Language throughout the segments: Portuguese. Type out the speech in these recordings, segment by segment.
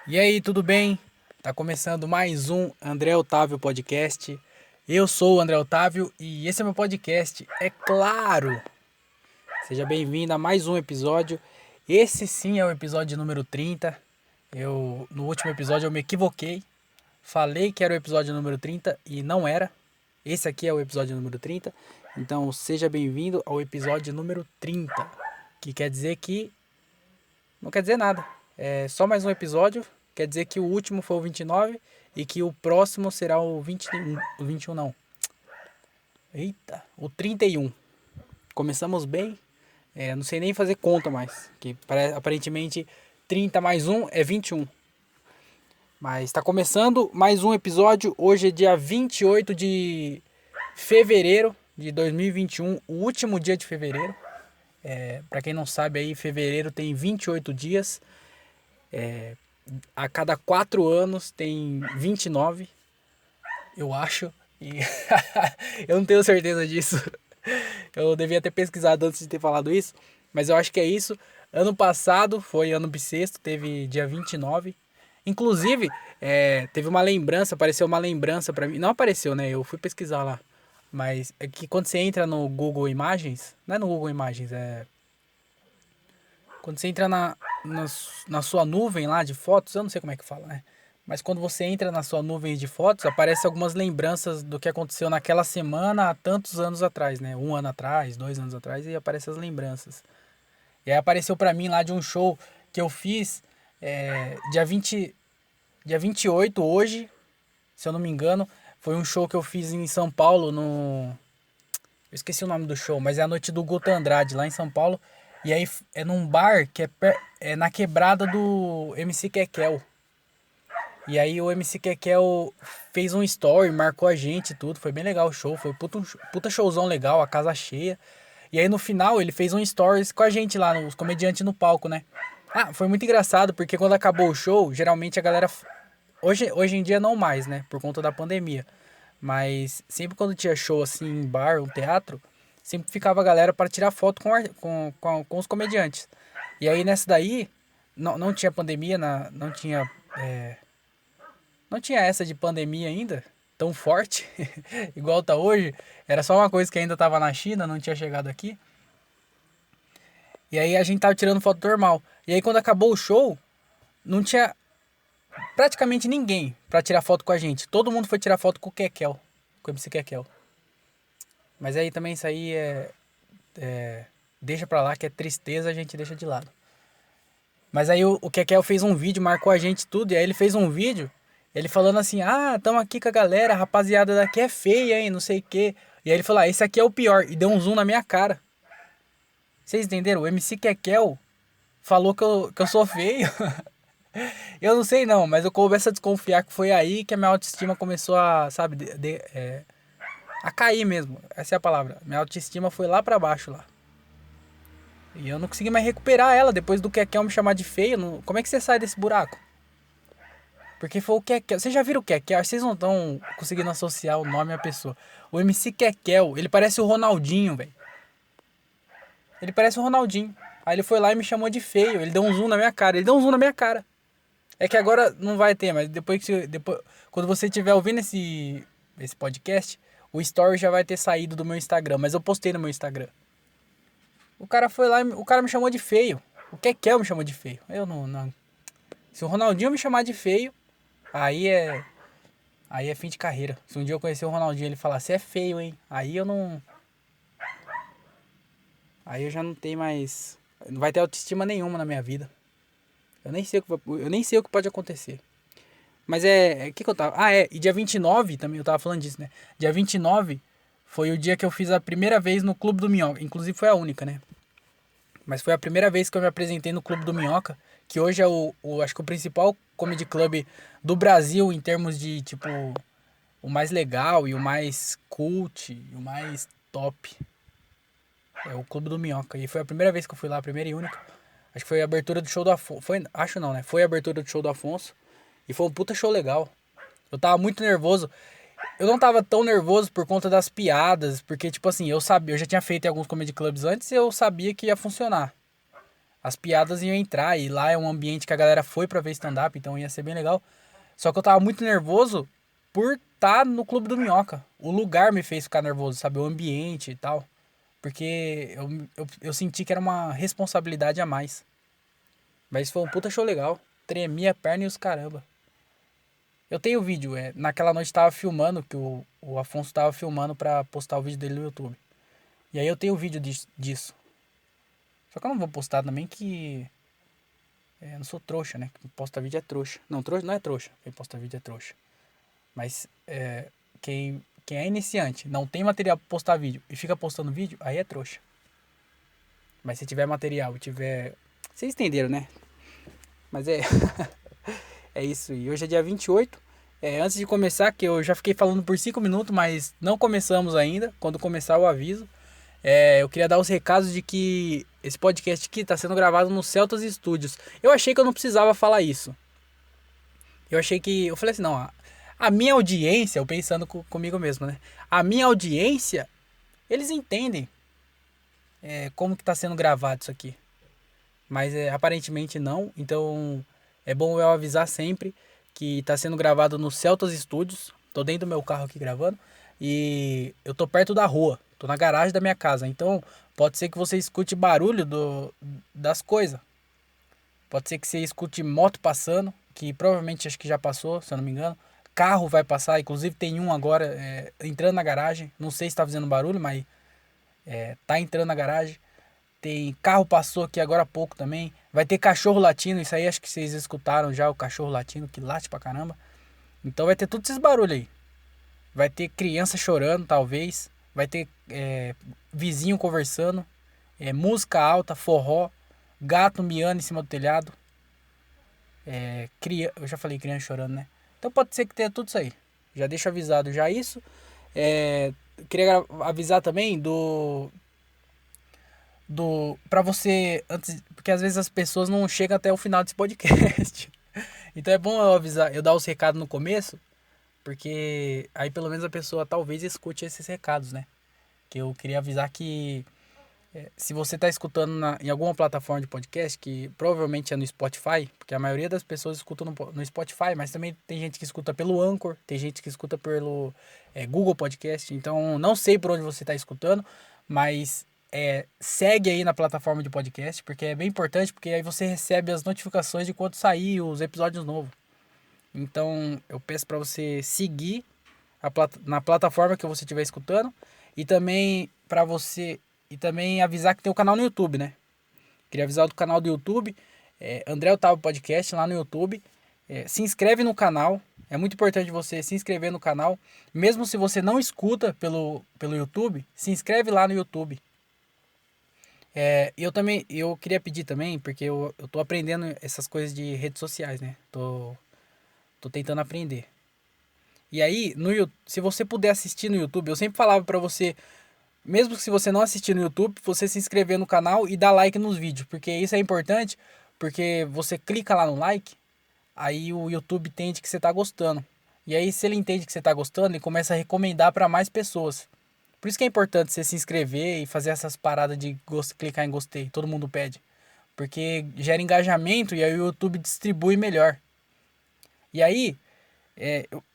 E aí, tudo bem? Tá começando mais um André Otávio Podcast. Eu sou o André Otávio e esse é meu podcast, é claro! Seja bem-vindo a mais um episódio. Esse sim é o episódio número 30. No último episódio eu me equivoquei. Falei que era o episódio número 30 e não era. Esse aqui é o episódio número 30. Então seja bem-vindo ao episódio número 30. Que quer dizer que não quer dizer nada. É só mais um episódio. Quer dizer que o último foi o 29 e que o próximo será o 21. O 21 não. Eita, o 31. Começamos bem. Não sei nem fazer conta mais. Que aparentemente 30 mais 1 é 21. Mas está começando mais um episódio. Hoje é dia 28 de fevereiro de 2021. O último dia de fevereiro. Para quem não sabe aí, fevereiro tem 28 dias. A cada 4 anos tem 29, eu acho. E eu não tenho certeza disso. Eu devia ter pesquisado antes de ter falado isso, mas eu acho que é isso. Ano passado foi ano bissexto, teve dia 29. Inclusive, teve uma lembrança, apareceu uma lembrança pra mim. Não apareceu, né? Eu fui pesquisar lá. Mas é que quando você entra no Google Imagens, não é no Google Imagens, quando você entra na sua nuvem lá de fotos, eu não sei como é que fala, né? Mas quando você entra na sua nuvem de fotos, aparece algumas lembranças do que aconteceu naquela semana há tantos anos atrás, né? 1 ano atrás, 2 anos atrás, e aparece as lembranças. E aí apareceu pra mim lá de um show que eu fiz dia 28 hoje, se eu não me engano. Foi um show que eu fiz em São Paulo, no... Eu esqueci o nome do show, mas é a noite do Guto Andrade, lá em São Paulo. E aí é num bar que é na quebrada do MC Kekel. E aí o MC Kekel fez um story, marcou a gente e tudo. Foi bem legal o show, foi puta showzão legal, a casa cheia. E aí no final ele fez um stories com a gente lá, os comediantes no palco, né? Ah, foi muito engraçado, porque quando acabou o show, geralmente a galera... Hoje em dia não mais, né? Por conta da pandemia. Mas sempre quando tinha show assim em bar, um teatro, sempre ficava a galera para tirar foto com os comediantes. E aí nessa daí, não tinha pandemia, não tinha essa de pandemia ainda, tão forte, igual tá hoje. Era só uma coisa que ainda tava na China, não tinha chegado aqui. E aí a gente tava tirando foto normal. E aí quando acabou o show, não tinha praticamente ninguém pra tirar foto com a gente. Todo mundo foi tirar foto com o Kekel, com o MC Kekel. Mas aí também isso aí deixa pra lá, que é tristeza, a gente deixa de lado. Mas aí o Kekel fez um vídeo, marcou a gente tudo, e aí ele fez um vídeo, ele falando assim, ah, tamo aqui com a galera, a rapaziada daqui é feia, hein, não sei o quê. E aí ele falou, ah, esse aqui é o pior, e deu um zoom na minha cara. Vocês entenderam? O MC Kekel falou que eu sou feio. Eu não sei não, mas eu começo a desconfiar que foi aí que a minha autoestima começou a, sabe, a cair mesmo. Essa é a palavra. Minha autoestima foi lá pra baixo lá. E eu não consegui mais recuperar ela depois do Kekel me chamar de feio. Como é que você sai desse buraco? Porque foi o Kekel. Vocês já viram o Kekel? Vocês não estão conseguindo associar o nome à pessoa. O MC Kekel, ele parece o Ronaldinho, velho. Ele parece o Ronaldinho. Aí ele foi lá e me chamou de feio. Ele deu um zoom na minha cara. Ele deu um zoom na minha cara. É que agora não vai ter, mas quando você estiver ouvindo esse podcast, o story já vai ter saído do meu Instagram. Mas eu postei no meu Instagram. O cara foi lá, o cara me chamou de feio. O Kekel me chamou de feio. Eu não. Se o Ronaldinho me chamar de feio, aí é. Aí é fim de carreira. Se um dia eu conhecer o Ronaldinho e ele falar, você é feio, hein? Aí eu não. Aí eu já não tenho mais. Não vai ter autoestima nenhuma na minha vida. Eu nem sei o que pode acontecer. Mas o que eu tava. Ah, e dia 29 também, eu tava falando disso, né? Dia 29 foi o dia que eu fiz a primeira vez no Clube do Minhoca. Inclusive foi a única, né? Mas foi a primeira vez que eu me apresentei no Clube do Minhoca, que hoje é acho que o principal comedy club do Brasil em termos de, tipo, o mais legal e o mais cult e o mais top. É o Clube do Minhoca. E foi a primeira vez que eu fui lá, a primeira e única. Acho que foi a abertura do show do Afonso. Acho não, né? Foi a abertura do show do Afonso. E foi um puta show legal. Eu tava muito nervoso. Eu não tava tão nervoso por conta das piadas, porque, tipo assim, eu já tinha feito em alguns comedy clubs antes e eu sabia que ia funcionar. as piadas iam entrar. E lá é um ambiente que a galera foi pra ver stand-up, então ia ser bem legal. Só que eu tava muito nervoso por estar no Clube do Minhoca. O lugar me fez ficar nervoso, sabe? O ambiente e tal. Porque eu senti que era uma responsabilidade a mais. Mas foi um puta show legal. Tremia a perna e os caramba. Eu tenho vídeo, naquela noite tava filmando, que o Afonso tava filmando pra postar o vídeo dele no YouTube. E aí eu tenho vídeo disso. Só que eu não vou postar também que... eu não sou trouxa, né? Quem posta vídeo é trouxa. Não, trouxa não é trouxa. Quem posta vídeo é trouxa. Mas quem é iniciante, não tem material pra postar vídeo e fica postando vídeo, aí é trouxa. Mas se tiver material e tiver... Vocês entenderam, né? Mas é isso. E hoje é dia 28. Antes de começar, que eu já fiquei falando por 5 minutos, mas não começamos ainda. Quando começar eu aviso. Eu queria dar os recados de que esse podcast aqui está sendo gravado no Celtas Studios. Eu achei que eu não precisava falar isso. Eu falei assim, não, a minha audiência, eu pensando comigo mesmo, né? A minha audiência, eles entendem como que está sendo gravado isso aqui. Mas aparentemente não, então é bom eu avisar sempre que está sendo gravado no Celtas Studios. Tô dentro do meu carro aqui gravando e eu tô perto da rua, tô na garagem da minha casa. Então pode ser que você escute barulho das coisas. Pode ser que você escute moto passando, que provavelmente acho que já passou, se eu não me engano. Carro vai passar, inclusive tem um agora entrando na garagem. Não sei se está fazendo barulho, mas tá entrando na garagem. Tem carro passou aqui agora há pouco também. Vai ter cachorro latindo, isso aí acho que vocês escutaram já, o cachorro latindo, que late pra caramba. Então vai ter todos esses barulhos aí. Vai ter criança chorando, talvez. Vai ter vizinho conversando. Música alta, forró. Gato miando em cima do telhado. Eu já falei criança chorando, né? Então pode ser que tenha tudo isso aí. Já deixo avisado já isso. Queria avisar também pra você, antes, porque às vezes as pessoas não chegam até o final desse podcast. Então é bom eu avisar, eu dar os recados no começo, porque aí pelo menos a pessoa talvez escute esses recados, né? Que eu queria avisar que se você está escutando em alguma plataforma de podcast, que provavelmente é no Spotify, porque a maioria das pessoas escuta no Spotify, mas também tem gente que escuta pelo Anchor, tem gente que escuta pelo Google Podcast, então não sei por onde você está escutando, mas segue aí na plataforma de podcast, porque é bem importante, porque aí você recebe as notificações de quando sair os episódios novos. Então eu peço para você seguir na plataforma que você estiver escutando e também para você avisar que tem o canal no YouTube, né? Queria avisar do canal do YouTube, André Otávio Podcast lá no YouTube. Se inscreve no canal, é muito importante você se inscrever no canal, mesmo se você não escuta pelo YouTube, se inscreve lá no YouTube. Eu queria pedir também, porque eu tô aprendendo essas coisas de redes sociais, né? Tô tentando aprender. E aí, se você puder assistir no YouTube, eu sempre falava pra você, mesmo que se você não assistir no YouTube, você se inscrever no canal e dar like nos vídeos, porque isso é importante, porque você clica lá no like, aí o YouTube entende que você tá gostando. E aí, se ele entende que você tá gostando, ele começa a recomendar pra mais pessoas. Por isso que é importante você se inscrever e fazer essas paradas de clicar em gostei, todo mundo pede. Porque gera engajamento e aí o YouTube distribui melhor. E aí,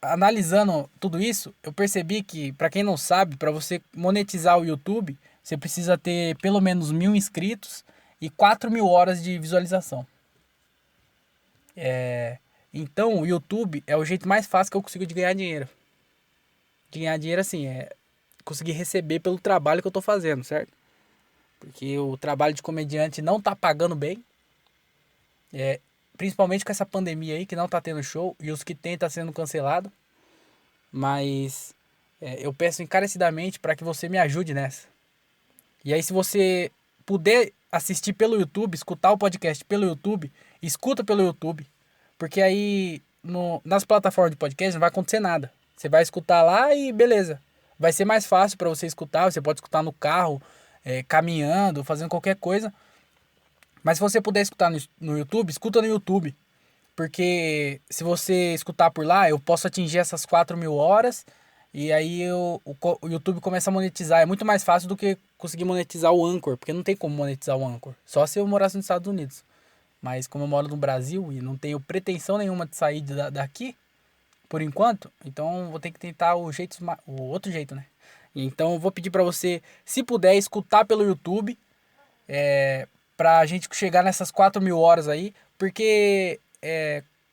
analisando tudo isso, eu percebi que, para quem não sabe, para você monetizar o YouTube, você precisa ter pelo menos 1.000 inscritos e 4.000 horas de visualização. Então, o YouTube é o jeito mais fácil que eu consigo de ganhar dinheiro. De ganhar dinheiro, assim, conseguir receber pelo trabalho que eu tô fazendo, certo? Porque o trabalho de comediante não tá pagando bem. Principalmente com essa pandemia aí, que não tá tendo show, e os que tem tá sendo cancelado. Mas eu peço encarecidamente para que você me ajude nessa. E aí, se você puder assistir pelo YouTube, escutar o podcast pelo YouTube, escuta pelo YouTube. Porque aí, nas plataformas de podcast, não vai acontecer nada. Você vai escutar lá e beleza. Vai ser mais fácil para você escutar. Você pode escutar no carro, caminhando, fazendo qualquer coisa. Mas se você puder escutar no YouTube, escuta no YouTube. Porque se você escutar por lá, eu posso atingir essas 4.000 horas E aí o YouTube começa a monetizar. É muito mais fácil do que conseguir monetizar o Anchor, porque não tem como monetizar o Anchor. Só se eu morasse nos Estados Unidos. Mas como eu moro no Brasil e não tenho pretensão nenhuma de sair daqui, por enquanto, então vou ter que tentar o outro jeito, né? Então eu vou pedir pra você, se puder, escutar pelo YouTube, pra gente chegar nessas 4.000 horas aí, porque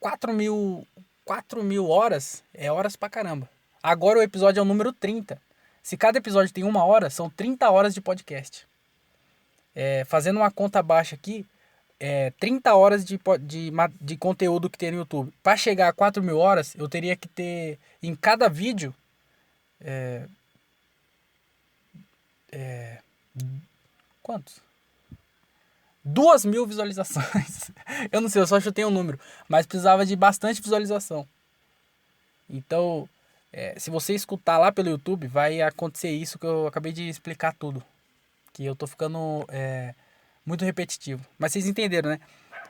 4.000, 4.000 horas é horas pra caramba. Agora o episódio é o número 30. Se cada episódio tem 1 hora, são 30 horas de podcast. Fazendo uma conta baixa aqui, 30 horas de conteúdo que tem no YouTube. Para chegar a 4.000 horas, eu teria que ter em cada vídeo. Quantos? 2.000 visualizações. Eu não sei, eu só chutei um número. Mas precisava de bastante visualização. Então, se você escutar lá pelo YouTube, vai acontecer isso que eu acabei de explicar tudo. Que eu tô ficando muito repetitivo. Mas vocês entenderam, né?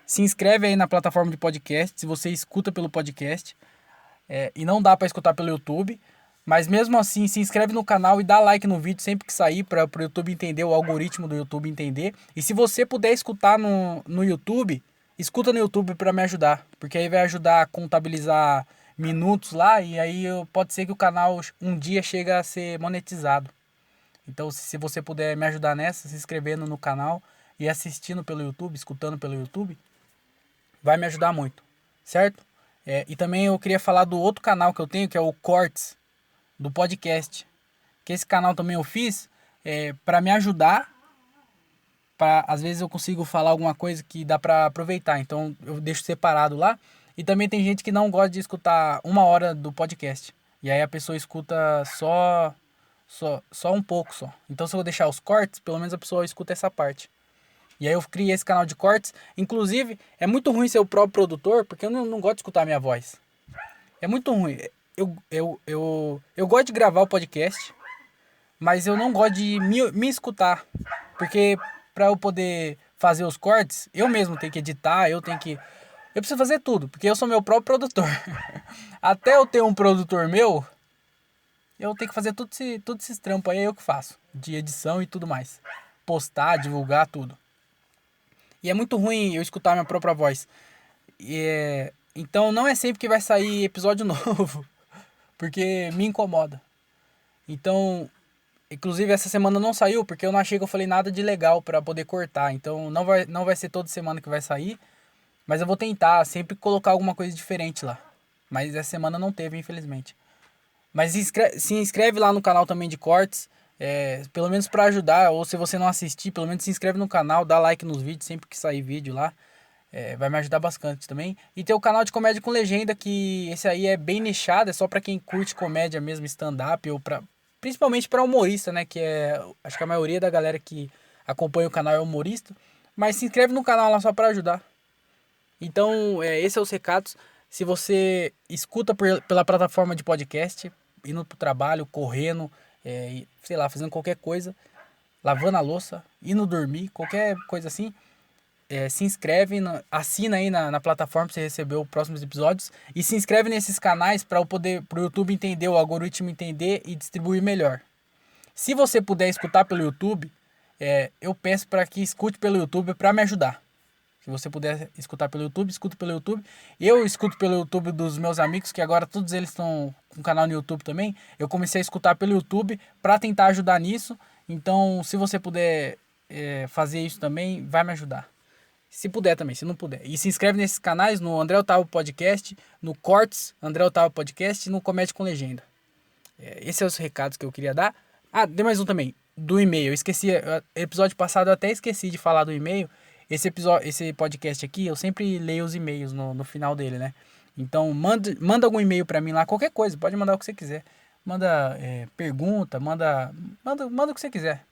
Se inscreve aí na plataforma de podcast, se você escuta pelo podcast. E não dá para escutar pelo YouTube. Mas mesmo assim, se inscreve no canal e dá like no vídeo sempre que sair para o YouTube entender, o algoritmo do YouTube entender. E se você puder escutar no YouTube, escuta no YouTube para me ajudar. Porque aí vai ajudar a contabilizar minutos lá e aí pode ser que o canal um dia chegue a ser monetizado. Então se você puder me ajudar nessa, se inscrevendo no canal e assistindo pelo YouTube, escutando pelo YouTube, vai me ajudar muito, certo? E também eu queria falar do outro canal que eu tenho, que é o Cortes, do podcast. Que esse canal também eu fiz para me ajudar. Às vezes eu consigo falar alguma coisa que dá para aproveitar. Então eu deixo separado lá. E também tem gente que não gosta de escutar 1 hora do podcast. E aí a pessoa escuta só um pouco só. Então se eu deixar os cortes, pelo menos a pessoa escuta essa parte. E aí eu criei esse canal de cortes. Inclusive, é muito ruim ser o próprio produtor, porque eu não gosto de escutar a minha voz. É muito ruim. Eu gosto de gravar o podcast, mas eu não gosto de me escutar. Porque para eu poder fazer os cortes, eu mesmo tenho que editar, eu preciso fazer tudo, porque eu sou meu próprio produtor. Até eu ter um produtor meu, eu tenho que fazer tudo esses trampos aí, é eu que faço. De edição e tudo mais. Postar, divulgar, tudo. E é muito ruim eu escutar minha própria voz. Então não é sempre que vai sair episódio novo. Porque me incomoda. Então, inclusive essa semana não saiu porque eu não achei que eu falei nada de legal pra poder cortar. Então não vai ser toda semana que vai sair. Mas eu vou tentar sempre colocar alguma coisa diferente lá. Mas essa semana não teve, infelizmente. Mas se inscreve lá no canal também de cortes. Pelo menos pra ajudar. Ou se você não assistir, pelo menos se inscreve no canal. Dá like nos vídeos sempre que sair vídeo lá. Vai me ajudar bastante também. E tem o canal de comédia com legenda, que esse aí é bem nichado, é só pra quem curte comédia mesmo, stand-up, ou principalmente pra humorista, né? Acho que a maioria da galera que acompanha o canal é humorista. Mas se inscreve no canal lá só pra ajudar. Então, esses são os recados. Se você escuta pela plataforma de podcast, indo pro trabalho, correndo, sei lá, fazendo qualquer coisa, lavando a louça, indo dormir, qualquer coisa assim, se inscreve, assina aí na plataforma para você receber os próximos episódios e se inscreve nesses canais para o YouTube entender, o algoritmo entender e distribuir melhor. Se você puder escutar pelo YouTube, eu peço para que escute pelo YouTube para me ajudar. Se você puder escutar pelo YouTube, escute pelo YouTube. Eu escuto pelo YouTube dos meus amigos, que agora todos eles estão com canal no YouTube também. Eu comecei a escutar pelo YouTube para tentar ajudar nisso. Então, se você puder fazer isso também, vai me ajudar. Se puder também, se não puder. E se inscreve nesses canais, no André Otávio Podcast, no Cortes, André Otávio Podcast e no Comédia com Legenda. Esses são os recados que eu queria dar. Ah, tem mais um também, do e-mail. Eu esqueci, episódio passado eu até esqueci de falar do e-mail. Esse podcast aqui, eu sempre leio os e-mails no final dele, né? Então, manda algum e-mail pra mim lá, qualquer coisa, pode mandar o que você quiser. Manda pergunta, manda o que você quiser.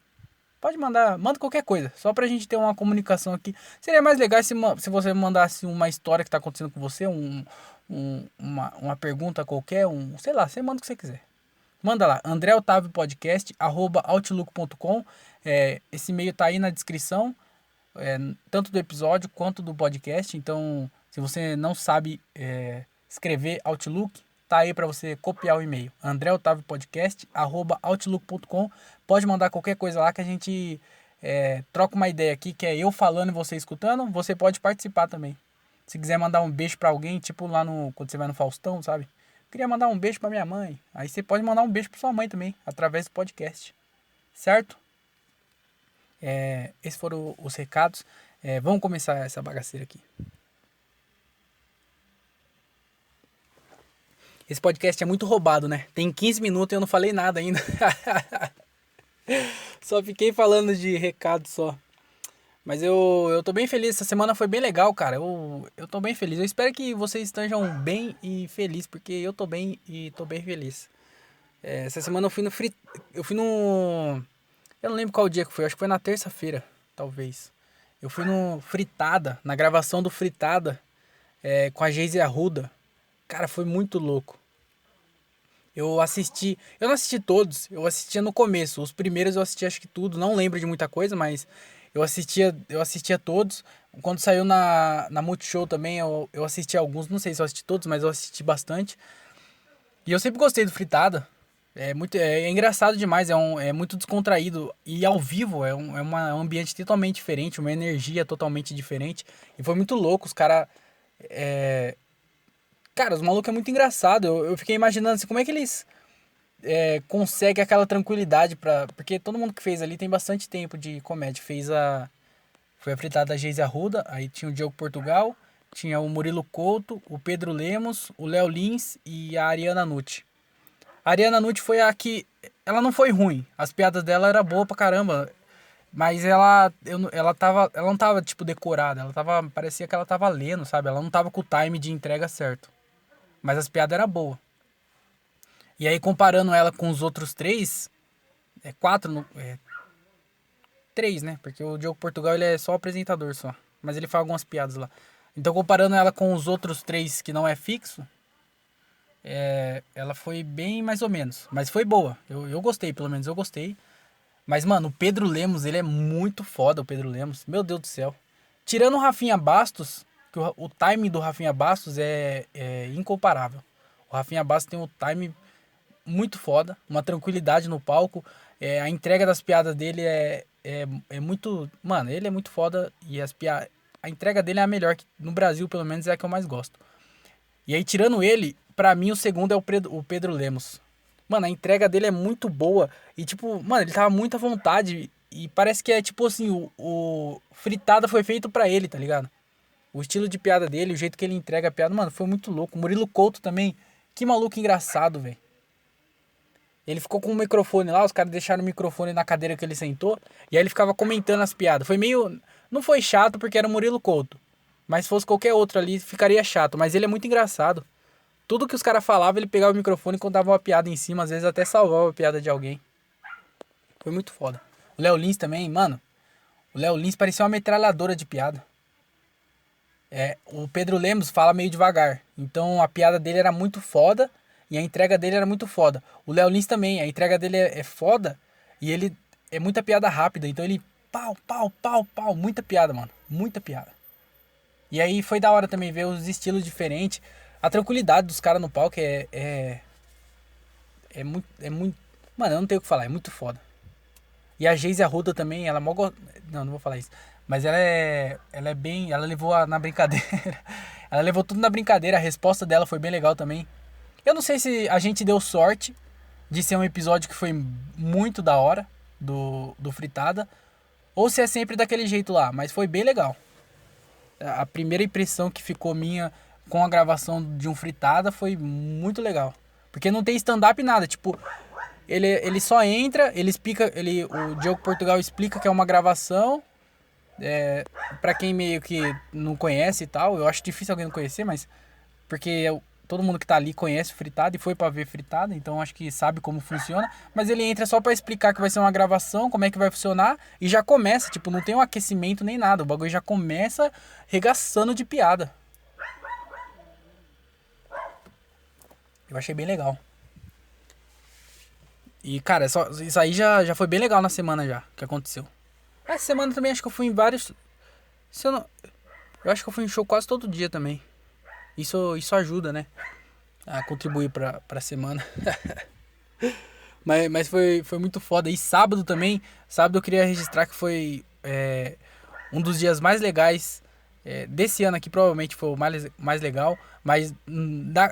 Pode mandar, manda qualquer coisa, só pra gente ter uma comunicação aqui. Seria mais legal se você mandasse uma história que tá acontecendo com você, uma pergunta qualquer, sei lá, você manda o que você quiser. Manda lá, andreotaviopodcast@outlook.com. Esse e-mail tá aí na descrição, tanto do episódio quanto do podcast. Então, se você não sabe escrever Outlook, tá aí pra você copiar o e-mail. andreotaviopodcast@outlook.com. Pode mandar qualquer coisa lá que a gente troca uma ideia aqui, que é eu falando e você escutando. Você pode participar também. Se quiser mandar um beijo pra alguém, tipo lá quando você vai no Faustão, sabe? Queria mandar um beijo pra minha mãe. Aí você pode mandar um beijo pra sua mãe também, através do podcast. Certo? Esses foram os recados. Vamos começar essa bagaceira aqui. Esse podcast é muito roubado, né? Tem 15 minutos e eu não falei nada ainda. Só fiquei falando de recado só. Mas eu tô bem feliz. Essa semana foi bem legal, cara. Eu tô bem feliz. Eu espero que vocês estejam bem e felizes, porque eu tô bem e tô bem feliz. Essa semana eu fui no... Eu não lembro qual dia que foi. Acho que foi na terça-feira, talvez. Eu fui no Fritada, na gravação do Fritada, com a Geise Arruda. Cara, foi muito louco. Eu não assisti todos, eu assistia no começo. Os primeiros eu assisti acho que tudo, não lembro de muita coisa, mas eu assistia todos. Quando saiu na Multishow também, eu assisti alguns, não sei se eu assisti todos, mas eu assisti bastante. E eu sempre gostei do Fritada. É engraçado demais, é muito descontraído. E ao vivo é um ambiente totalmente diferente, uma energia totalmente diferente. E foi muito louco, os caras. Cara, os malucos é muito engraçado. Eu fiquei imaginando assim, como é que eles conseguem aquela tranquilidade pra. Porque todo mundo que fez ali tem bastante tempo de comédia. Foi a fritada da Geise Arruda, aí tinha o Diogo Portugal, tinha o Murilo Couto, o Pedro Lemos, o Léo Lins e a Ariana Nucci. A Ariana Nucci foi a que. Ela não foi ruim. As piadas dela eram boas pra caramba. Mas ela não tava, tipo, decorada. Parecia que ela tava lendo, sabe? Ela não tava com o time de entrega certo. Mas as piadas eram boas. E aí, comparando ela com os outros três, três, né? Porque o Diogo Portugal, ele é só apresentador só. Mas ele faz algumas piadas lá. Então, comparando ela com os outros três que não é fixo, ela foi bem mais ou menos. Mas foi boa. Eu gostei, pelo menos eu gostei. Mas, mano, o Pedro Lemos, ele é muito foda, o Pedro Lemos. Meu Deus do céu. Tirando o Rafinha Bastos, que o time do Rafinha Bastos é incomparável. O Rafinha Bastos tem um time muito foda, uma tranquilidade no palco. A entrega das piadas dele é muito... Mano, ele é muito foda e a entrega dele é a melhor, que no Brasil, pelo menos, é a que eu mais gosto. E aí, tirando ele, pra mim, o segundo é o Pedro Lemos. Mano, a entrega dele é muito boa. E, tipo, mano, ele tava muito à vontade. E parece que é, tipo assim, o Fritada foi feito pra ele, tá ligado? O estilo de piada dele, o jeito que ele entrega a piada, mano, foi muito louco. O Murilo Couto também, que maluco engraçado, velho. Ele ficou com o microfone lá, os caras deixaram o microfone na cadeira que ele sentou. E aí ele ficava comentando as piadas. Foi meio... Não foi chato porque era o Murilo Couto. Mas se fosse qualquer outro ali, ficaria chato. Mas ele é muito engraçado. Tudo que os caras falavam, ele pegava o microfone e contava uma piada em cima. Às vezes até salvava a piada de alguém. Foi muito foda. O Léo Lins também, mano. O Léo Lins parecia uma metralhadora de piada. O Pedro Lemos fala meio devagar. Então a piada dele era muito foda e a entrega dele era muito foda. O Léo Lins também, a entrega dele é foda e ele é muita piada rápida. Então ele pau, pau, pau, pau. Muita piada, mano. Muita piada. E aí foi da hora também ver os estilos diferentes. A tranquilidade dos caras no palco é muito... Mano, eu não tenho o que falar, é muito foda. E a Geise Arruda também, ela é mó... Não vou falar isso. Mas ela é bem... Ela levou na brincadeira. Ela levou tudo na brincadeira. A resposta dela foi bem legal também. Eu não sei se a gente deu sorte de ser um episódio que foi muito da hora do Fritada. Ou se é sempre daquele jeito lá. Mas foi bem legal. A primeira impressão que ficou minha com a gravação de um Fritada foi muito legal. Porque não tem stand-up nada. Tipo... Ele só entra, o Diogo Portugal explica que é uma gravação, pra quem meio que não conhece e tal, eu acho difícil alguém não conhecer, mas porque todo mundo que tá ali conhece o Fritada e foi pra ver Fritada, então acho que sabe como funciona, mas ele entra só pra explicar que vai ser uma gravação, como é que vai funcionar, e já começa, tipo, não tem um aquecimento nem nada, o bagulho já começa regaçando de piada. Eu achei bem legal. E, cara, isso aí já foi bem legal na semana já, que aconteceu. Essa semana também acho que eu fui em vários... Eu acho que eu fui em show quase todo dia também. Isso ajuda, né? contribuir pra semana. Mas foi muito foda. E sábado também, sábado eu queria registrar que foi um dos dias mais legais desse ano aqui, provavelmente foi o mais legal. Mas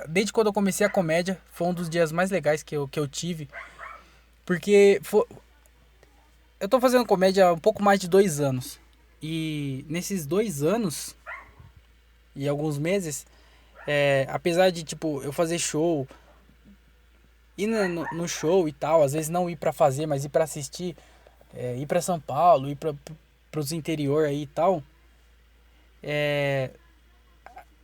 desde quando eu comecei a comédia, foi um dos dias mais legais que eu tive. Porque eu tô fazendo comédia há um pouco mais de 2 anos. E nesses 2 anos e alguns meses, apesar de, tipo, eu fazer show, ir no show e tal, às vezes não ir pra fazer, mas ir pra assistir, ir pra São Paulo, ir pros interior aí e tal,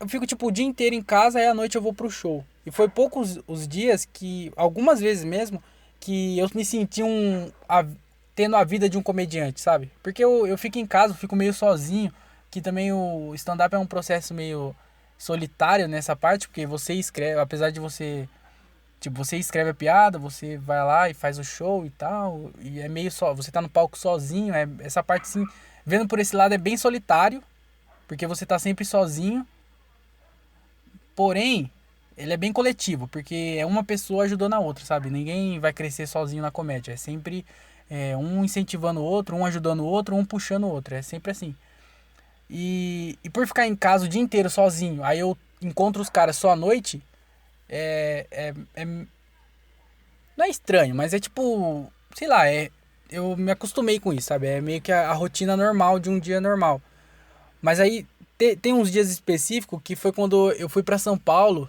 eu fico, tipo, o dia inteiro em casa e à noite eu vou pro show. E foi poucos os dias que, algumas vezes mesmo, que eu me senti tendo a vida de um comediante, sabe? Porque eu fico em casa, eu fico meio sozinho, que também o stand-up é um processo meio solitário nessa parte, porque você escreve, apesar de você, tipo, você escreve a piada, você vai lá e faz o show e tal, e é meio só, você tá no palco sozinho, essa parte assim, vendo por esse lado é bem solitário, porque você tá sempre sozinho. Porém, ele é bem coletivo, porque é uma pessoa ajudando a outra, sabe? Ninguém vai crescer sozinho na comédia. É sempre um incentivando o outro, um ajudando o outro, um puxando o outro. É sempre assim. E por ficar em casa o dia inteiro sozinho, aí eu encontro os caras só à noite, não é estranho, mas é tipo, sei lá, eu me acostumei com isso, sabe? É meio que a rotina normal de um dia normal. Mas aí tem uns dias específicos que foi quando eu fui pra São Paulo,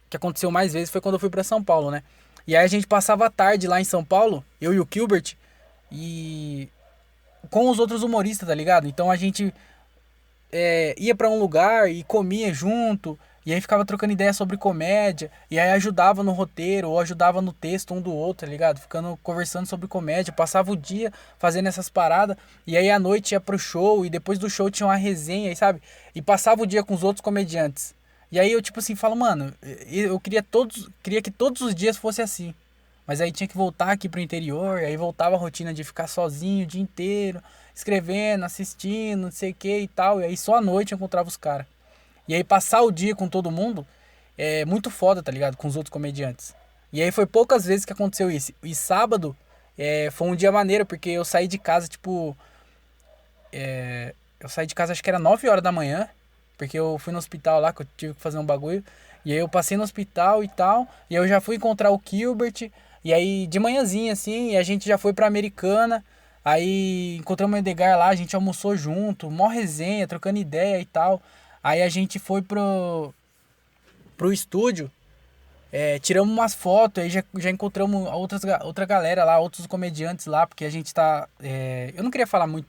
que aconteceu mais vezes foi quando eu fui pra São Paulo, né? E aí a gente passava a tarde lá em São Paulo, eu e o Gilbert, e com os outros humoristas, tá ligado? Então a gente ia pra um lugar e comia junto, e aí ficava trocando ideia sobre comédia, e aí ajudava no roteiro, ou ajudava no texto um do outro, tá ligado? Ficando conversando sobre comédia, passava o dia fazendo essas paradas, e aí à noite ia pro show, e depois do show tinha uma resenha, e sabe? E passava o dia com os outros comediantes. E aí eu tipo assim, falo, mano, eu queria que todos os dias fosse assim. Mas aí tinha que voltar aqui pro interior, e aí voltava a rotina de ficar sozinho o dia inteiro, escrevendo, assistindo, não sei o que e tal. E aí só à noite eu encontrava os caras. E aí passar o dia com todo mundo é muito foda, tá ligado? Com os outros comediantes. E aí foi poucas vezes que aconteceu isso. E sábado foi um dia maneiro, porque eu saí de casa, tipo. Eu saí de casa, acho que era 9 horas da manhã, porque eu fui no hospital lá, que eu tive que fazer um bagulho. E aí eu passei no hospital e tal, e eu já fui encontrar o Gilbert, e aí de manhãzinha assim, e a gente já foi pra Americana. Aí encontramos o Edgar lá, a gente almoçou junto, mó resenha, trocando ideia e tal. Aí a gente foi pro estúdio, tiramos umas fotos, aí já encontramos outra galera lá, outros comediantes lá, porque a gente tá. Eu não queria falar muito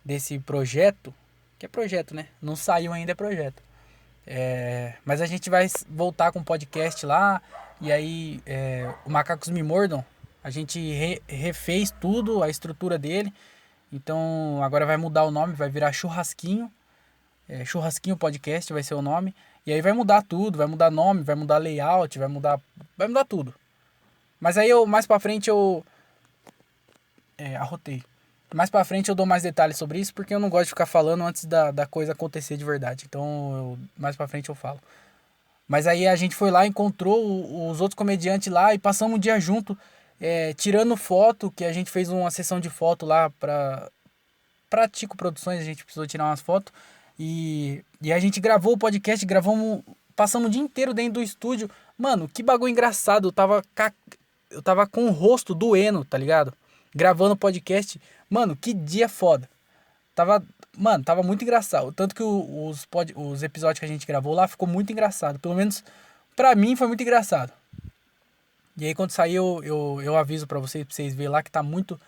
desse projeto, que é projeto, né? Não saiu ainda, é projeto. Mas a gente vai voltar com o podcast lá, e aí o Macacos Me Mordam, a gente refez tudo, a estrutura dele. Então agora vai mudar o nome, vai virar Churrasquinho. Churrasquinho Podcast vai ser o nome. E aí vai mudar tudo, vai mudar nome, vai mudar layout, vai mudar tudo. Mas aí mais pra frente eu arrotei. Mais pra frente eu dou mais detalhes sobre isso, porque eu não gosto de ficar falando antes da coisa acontecer de verdade. Então, mais pra frente eu falo. Mas aí a gente foi lá, encontrou os outros comediantes lá e passamos um dia junto, tirando foto, que a gente fez uma sessão de foto lá pra Tico Produções, a gente precisou tirar umas fotos. E a gente gravou o podcast, passamos o dia inteiro dentro do estúdio. Mano, que bagulho engraçado, eu tava com o rosto doendo, tá ligado? Gravando o podcast. Mano, que dia foda. Tava muito engraçado. Tanto que os episódios que a gente gravou lá ficou muito engraçado. Pelo menos pra mim foi muito engraçado. E aí quando sair eu aviso pra vocês verem lá que tá muito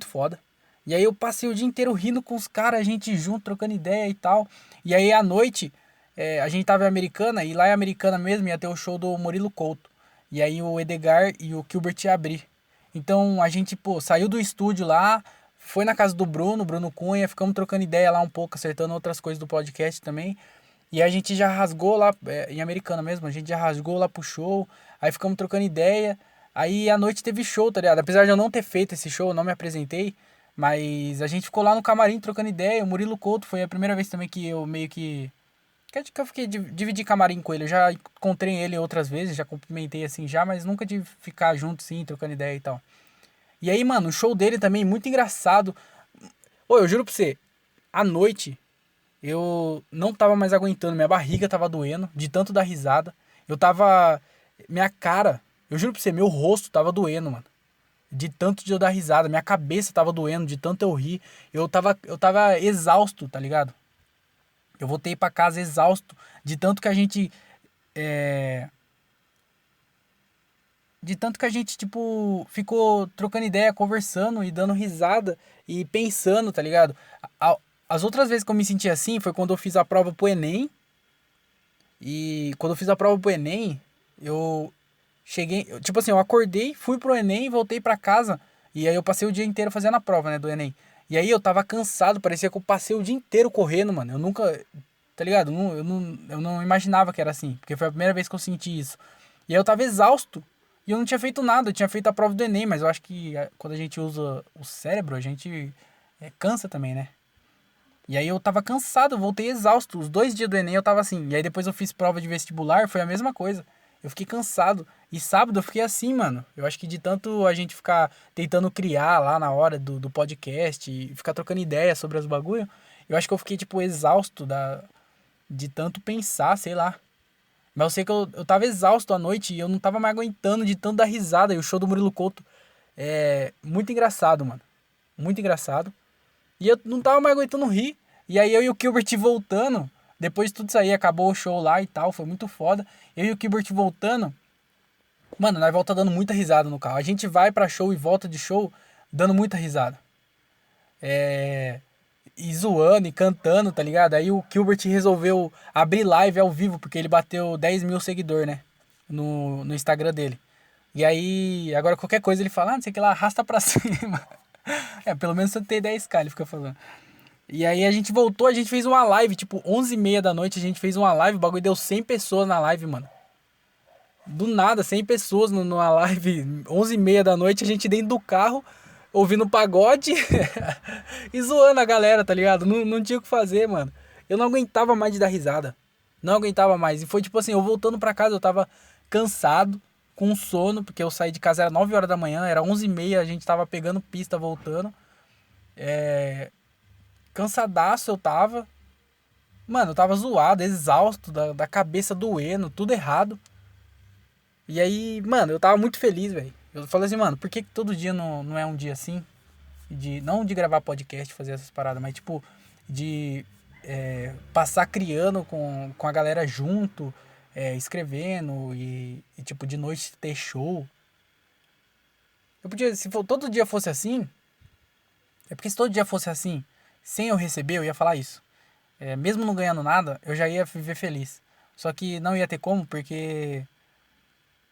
foda. E aí eu passei o dia inteiro rindo com os caras, a gente junto, trocando ideia e tal. E aí à noite, a gente tava em Americana, e lá em Americana mesmo ia ter o show do Murilo Couto. E aí o Edgar e o Gilbert ia abrir. Então a gente, pô, saiu do estúdio lá, foi na casa do Bruno Cunha, ficamos trocando ideia lá um pouco, acertando outras coisas do podcast também. E a gente já rasgou lá, em Americana mesmo, a gente já rasgou lá pro show, aí ficamos trocando ideia. Aí à noite teve show, tá ligado? Apesar de eu não ter feito esse show, eu não me apresentei, mas a gente ficou lá no camarim trocando ideia. O Murilo Couto foi a primeira vez também que eu meio que que eu fiquei dividi camarim com ele. Eu já encontrei ele outras vezes, já cumprimentei assim já, mas nunca de ficar junto assim, trocando ideia e tal. E aí, mano, o show dele também, muito engraçado. Ô, eu juro pra você, à noite, eu não tava mais aguentando, minha barriga tava doendo, de tanto dar risada. Eu tava. Minha cara, eu juro pra você, meu rosto tava doendo, mano. De tanto de eu dar risada, minha cabeça tava doendo, de tanto eu rir. Eu tava exausto, tá ligado? Eu voltei pra casa exausto, de tanto que a gente. É, de tanto que a gente, tipo, ficou trocando ideia, conversando e dando risada e pensando, tá ligado? A- As outras vezes que eu me senti assim foi quando eu fiz a prova pro Enem. E quando eu fiz a prova pro Enem, eu cheguei. Tipo assim, eu acordei, fui pro Enem, voltei pra casa. E aí eu passei o dia inteiro fazendo a prova, né, do Enem. E aí eu tava cansado, parecia que eu passei o dia inteiro correndo, mano. Eu nunca. Tá ligado? Eu não imaginava que era assim. Porque foi a primeira vez que eu senti isso. E aí eu tava exausto. E eu não tinha feito nada. Eu tinha feito a prova do Enem, mas eu acho que quando a gente usa o cérebro, a gente cansa também, né? E aí eu tava cansado, eu voltei exausto. Os 2 dias do Enem eu tava assim. E aí depois eu fiz prova de vestibular, foi a mesma coisa. Eu fiquei cansado. E sábado eu fiquei assim, mano. Eu acho que de tanto a gente ficar tentando criar lá na hora do podcast e ficar trocando ideia sobre os bagulho, eu acho que eu fiquei, tipo, exausto de tanto pensar, sei lá. Mas eu sei que eu tava exausto à noite e eu não tava mais aguentando de tanto dar risada. E o show do Murilo Couto é muito engraçado, mano. Muito engraçado. E eu não tava mais aguentando rir. E aí eu e o Gilbert voltando. Depois de tudo isso aí, acabou o show lá e tal. Foi muito foda. Eu e o Gilbert voltando. Mano, nós volta dando muita risada no carro. A gente vai pra show e volta de show dando muita risada. É. E zoando e cantando, tá ligado? Aí o Gilbert resolveu abrir live ao vivo, porque ele bateu 10 mil seguidores, né? No Instagram dele. E aí, agora qualquer coisa ele fala, não sei o que lá, arrasta pra cima. Pelo menos você tem 10k, ele fica falando. E aí a gente voltou, a gente fez uma live, tipo 11h30 da noite, a gente fez uma live, o bagulho deu 100 pessoas na live, mano. Do nada, 100 pessoas numa live, 11h30 da noite, a gente dentro do carro, ouvindo pagode e zoando a galera, tá ligado? Não tinha o que fazer, mano. Eu não aguentava mais de dar risada. Não aguentava mais. E foi tipo assim, eu voltando pra casa, eu tava cansado, com sono, porque eu saí de casa, era 9 horas da manhã, era 11h30, a gente tava pegando pista, voltando. Cansadaço eu tava. Mano, eu tava zoado, exausto, da cabeça doendo, tudo errado. E aí, mano, eu tava muito feliz, velho. Eu falei assim, mano, por que todo dia não é um dia assim? Não de gravar podcast, fazer essas paradas, mas tipo, de passar criando com a galera junto, escrevendo e tipo, de noite ter show. Eu podia, se todo dia fosse assim, porque se todo dia fosse assim, sem eu receber, eu ia falar isso. Mesmo não ganhando nada, eu já ia viver feliz. Só que não ia ter como, porque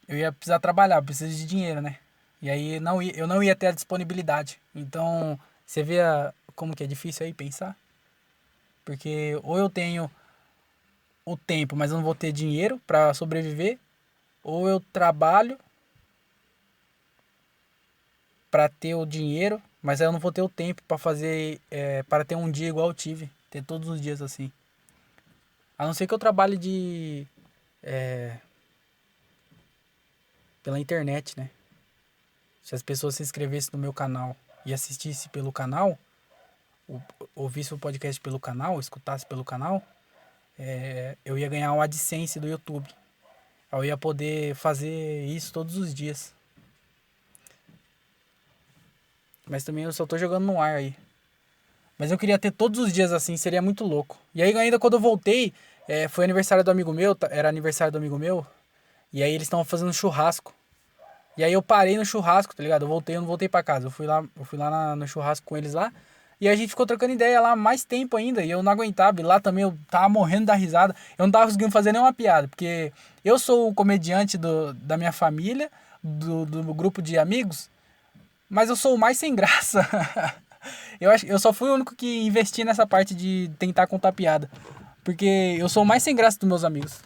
eu ia precisar trabalhar, eu preciso de dinheiro, né? E aí eu não ia ter a disponibilidade. Então, você vê como que é difícil aí pensar? Porque ou eu tenho o tempo, mas eu não vou ter dinheiro para sobreviver, ou eu trabalho para ter o dinheiro, mas aí eu não vou ter o tempo para fazer, para ter um dia igual eu tive, ter todos os dias assim. A não ser que eu trabalhe pela internet, né? Se as pessoas se inscrevessem no meu canal e assistissem pelo canal, ouvisse o podcast pelo canal, escutasse pelo canal, eu ia ganhar um AdSense do YouTube. Eu ia poder fazer isso todos os dias. Mas também eu só tô jogando no ar aí. Mas eu queria ter todos os dias assim, seria muito louco. E aí ainda quando eu voltei, foi aniversário do amigo meu, era aniversário do amigo meu, e aí eles estavam fazendo churrasco. E aí eu parei no churrasco, tá ligado? Eu não voltei pra casa. Eu fui lá no churrasco com eles lá. E a gente ficou trocando ideia lá mais tempo ainda. E eu não aguentava. E lá também eu tava morrendo da risada. Eu não tava conseguindo fazer nenhuma piada. Porque eu sou o comediante da minha família, do grupo de amigos. Mas eu sou o mais sem graça. Eu só fui o único que investi nessa parte de tentar contar piada. Porque eu sou o mais sem graça dos meus amigos.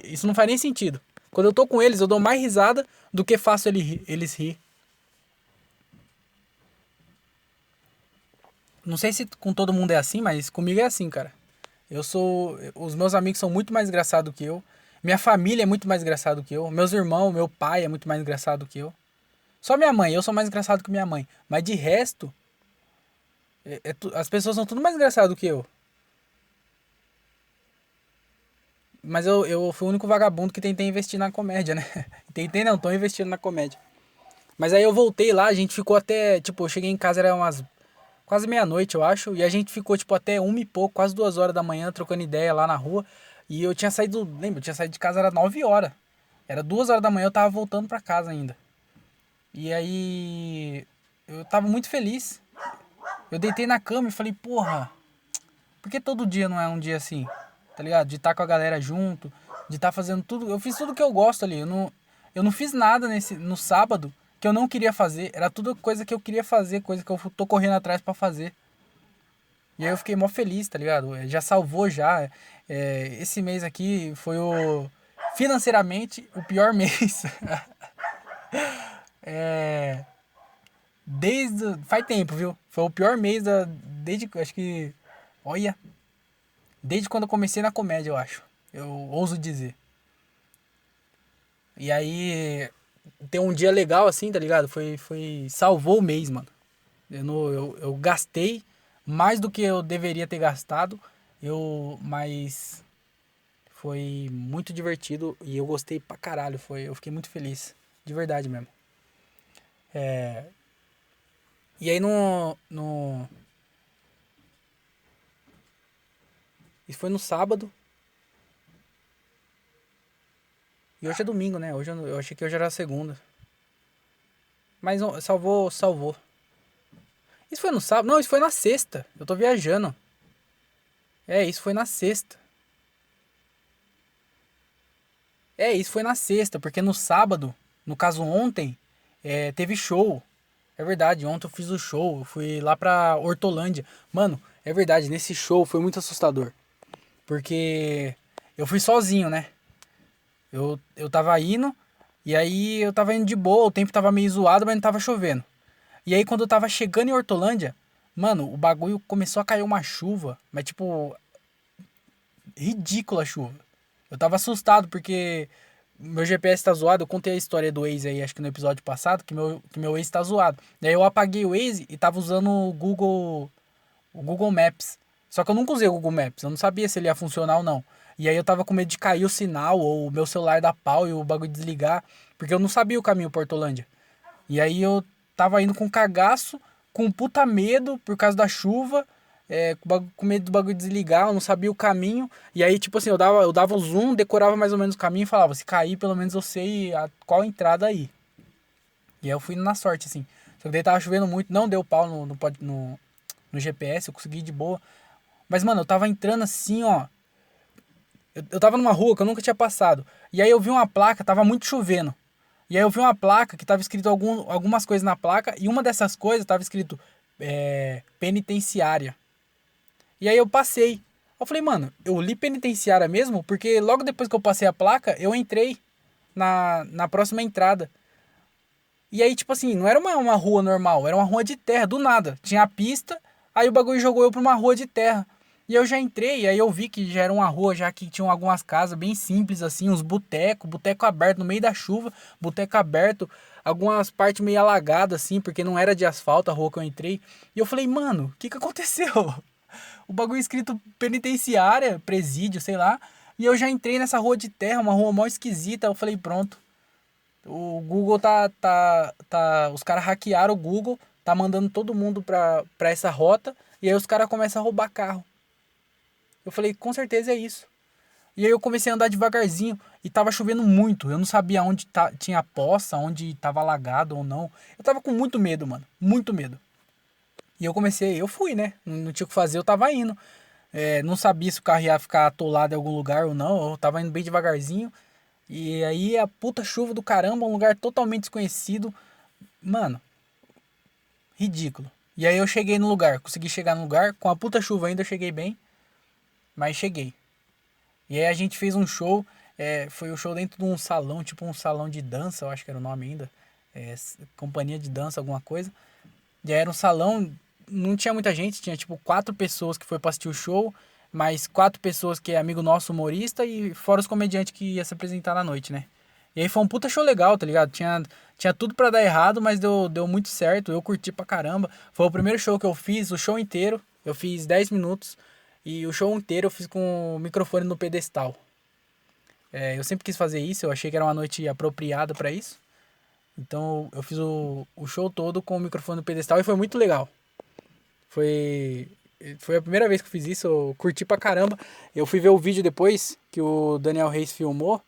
Isso não faz nem sentido. Quando eu tô com eles, eu dou mais risada do que faço eles rir. Não sei se com todo mundo é assim, mas comigo é assim, cara. Os meus amigos são muito mais engraçados que eu. Minha família é muito mais engraçado que eu. Meus irmãos, meu pai é muito mais engraçado que eu. Só minha mãe, eu sou mais engraçado que minha mãe. Mas de resto, as pessoas são tudo mais engraçado que eu. Mas eu fui o único vagabundo que tentei investir na comédia, né? Tentei não, tô investindo na comédia. Mas aí eu voltei lá, a gente ficou até, tipo, eu cheguei em casa, era umas quase meia-noite, eu acho. E a gente ficou, tipo, até 1 e pouco, quase 2 horas da manhã, trocando ideia lá na rua. E eu tinha saído, lembra, eu tinha saído de casa, era 9 horas. Era 2 horas da manhã, eu tava voltando pra casa ainda. E aí, eu tava muito feliz. Eu deitei na cama e falei, porra, por que todo dia não é um dia assim? Tá ligado? De estar com a galera junto, de estar fazendo tudo. Eu fiz tudo que eu gosto ali. Eu não fiz nada no sábado que eu não queria fazer. Era tudo coisa que eu queria fazer, coisa que eu tô correndo atrás pra fazer. E aí eu fiquei mó feliz, tá ligado? Já salvou já. Esse mês aqui foi financeiramente o pior mês. Faz tempo, viu? Foi o pior mês desde, acho que, olha, desde quando eu comecei na comédia, eu acho. Eu ouso dizer. E aí, ter um dia legal assim, tá ligado? Salvou o mês, mano. Eu gastei mais do que eu deveria ter gastado, mas foi muito divertido e eu gostei pra caralho. Eu fiquei muito feliz, de verdade mesmo. E aí isso foi no sábado. E hoje é domingo, né? Hoje eu achei que hoje era segunda. Mas salvou. Isso foi no sábado? Não, isso foi na sexta. Eu tô viajando. Isso foi na sexta. Isso foi na sexta, porque no sábado, no caso ontem, teve show. É verdade, ontem eu fiz o show, eu fui lá pra Hortolândia. Mano, é verdade, nesse show foi muito assustador. Porque eu fui sozinho, né? Eu tava indo, e aí eu tava indo de boa, o tempo tava meio zoado, mas não tava chovendo. E aí quando eu tava chegando em Hortolândia, mano, o bagulho começou a cair uma chuva, mas tipo, ridícula a chuva. Eu tava assustado porque meu GPS tá zoado. Eu contei a história do Waze aí, acho que no episódio passado, que meu Waze tá zoado. Daí eu apaguei o Waze e tava usando o Google Maps. Só que eu nunca usei o Google Maps, eu não sabia se ele ia funcionar ou não. E aí eu tava com medo de cair o sinal ou o meu celular dar pau e o bagulho desligar, porque eu não sabia o caminho pra Hortolândia. E aí eu tava indo com cagaço, com um puta medo por causa da chuva, com medo do bagulho desligar, eu não sabia o caminho. E aí, tipo assim, eu dava o zoom, decorava mais ou menos o caminho e falava, se cair, pelo menos eu sei qual entrada aí. E aí eu fui indo na sorte, assim. Só que daí tava chovendo muito, não deu pau no GPS, eu consegui ir de boa. Mas, mano, eu tava entrando assim, ó. Eu tava numa rua que eu nunca tinha passado. E aí eu vi uma placa, tava muito chovendo. E aí eu vi uma placa que tava escrito algumas coisas na placa. E uma dessas coisas tava escrito penitenciária. E aí eu passei. Eu falei, mano, eu li penitenciária mesmo? Porque logo depois que eu passei a placa, eu entrei na próxima entrada. E aí, tipo assim, não era uma rua normal, era uma rua de terra, do nada. Tinha a pista, aí o bagulho jogou eu pra uma rua de terra. E eu já entrei, aí eu vi que já era uma rua, já que tinham algumas casas bem simples, assim, uns boteco aberto no meio da chuva, boteco aberto, algumas partes meio alagadas, assim, porque não era de asfalto a rua que eu entrei. E eu falei, mano, o que aconteceu? O bagulho escrito penitenciária, presídio, sei lá. E eu já entrei nessa rua de terra, uma rua mó esquisita. Eu falei, pronto. O Google os caras hackearam o Google, tá mandando todo mundo pra essa rota. E aí os caras começam a roubar carro. Eu falei, com certeza é isso. E aí eu comecei a andar devagarzinho e tava chovendo muito. Eu não sabia onde tinha poça, onde tava alagado ou não. Eu tava com muito medo, mano. Muito medo. E eu fui, né? Não tinha o que fazer, eu tava indo. Não sabia se o carro ia ficar atolado em algum lugar ou não. Eu tava indo bem devagarzinho. E aí a puta chuva do caramba, um lugar totalmente desconhecido. Mano, ridículo. E aí eu cheguei no lugar, consegui chegar no lugar. Com a puta chuva ainda eu cheguei bem, mas cheguei. E aí a gente fez um show. Foi um show dentro de um salão, tipo um salão de dança, eu acho que era o nome ainda. Companhia de dança, alguma coisa. E aí era um salão, não tinha muita gente, tinha tipo 4 pessoas que foi pra assistir o show, mais 4 pessoas que é amigo nosso, humorista, e fora os comediantes que ia se apresentar na noite, né? E aí foi um puta show legal, tá ligado? Tinha tudo pra dar errado, mas deu muito certo. Eu curti pra caramba. Foi o primeiro show que eu fiz, o show inteiro. Eu fiz 10 minutos. E o show inteiro eu fiz com o microfone no pedestal. Eu sempre quis fazer isso, eu achei que era uma noite apropriada pra isso. Então eu fiz o show todo com o microfone no pedestal e foi muito legal. Foi, foi a primeira vez que eu fiz isso, eu curti pra caramba. Eu fui ver o vídeo depois que o Daniel Reis filmou.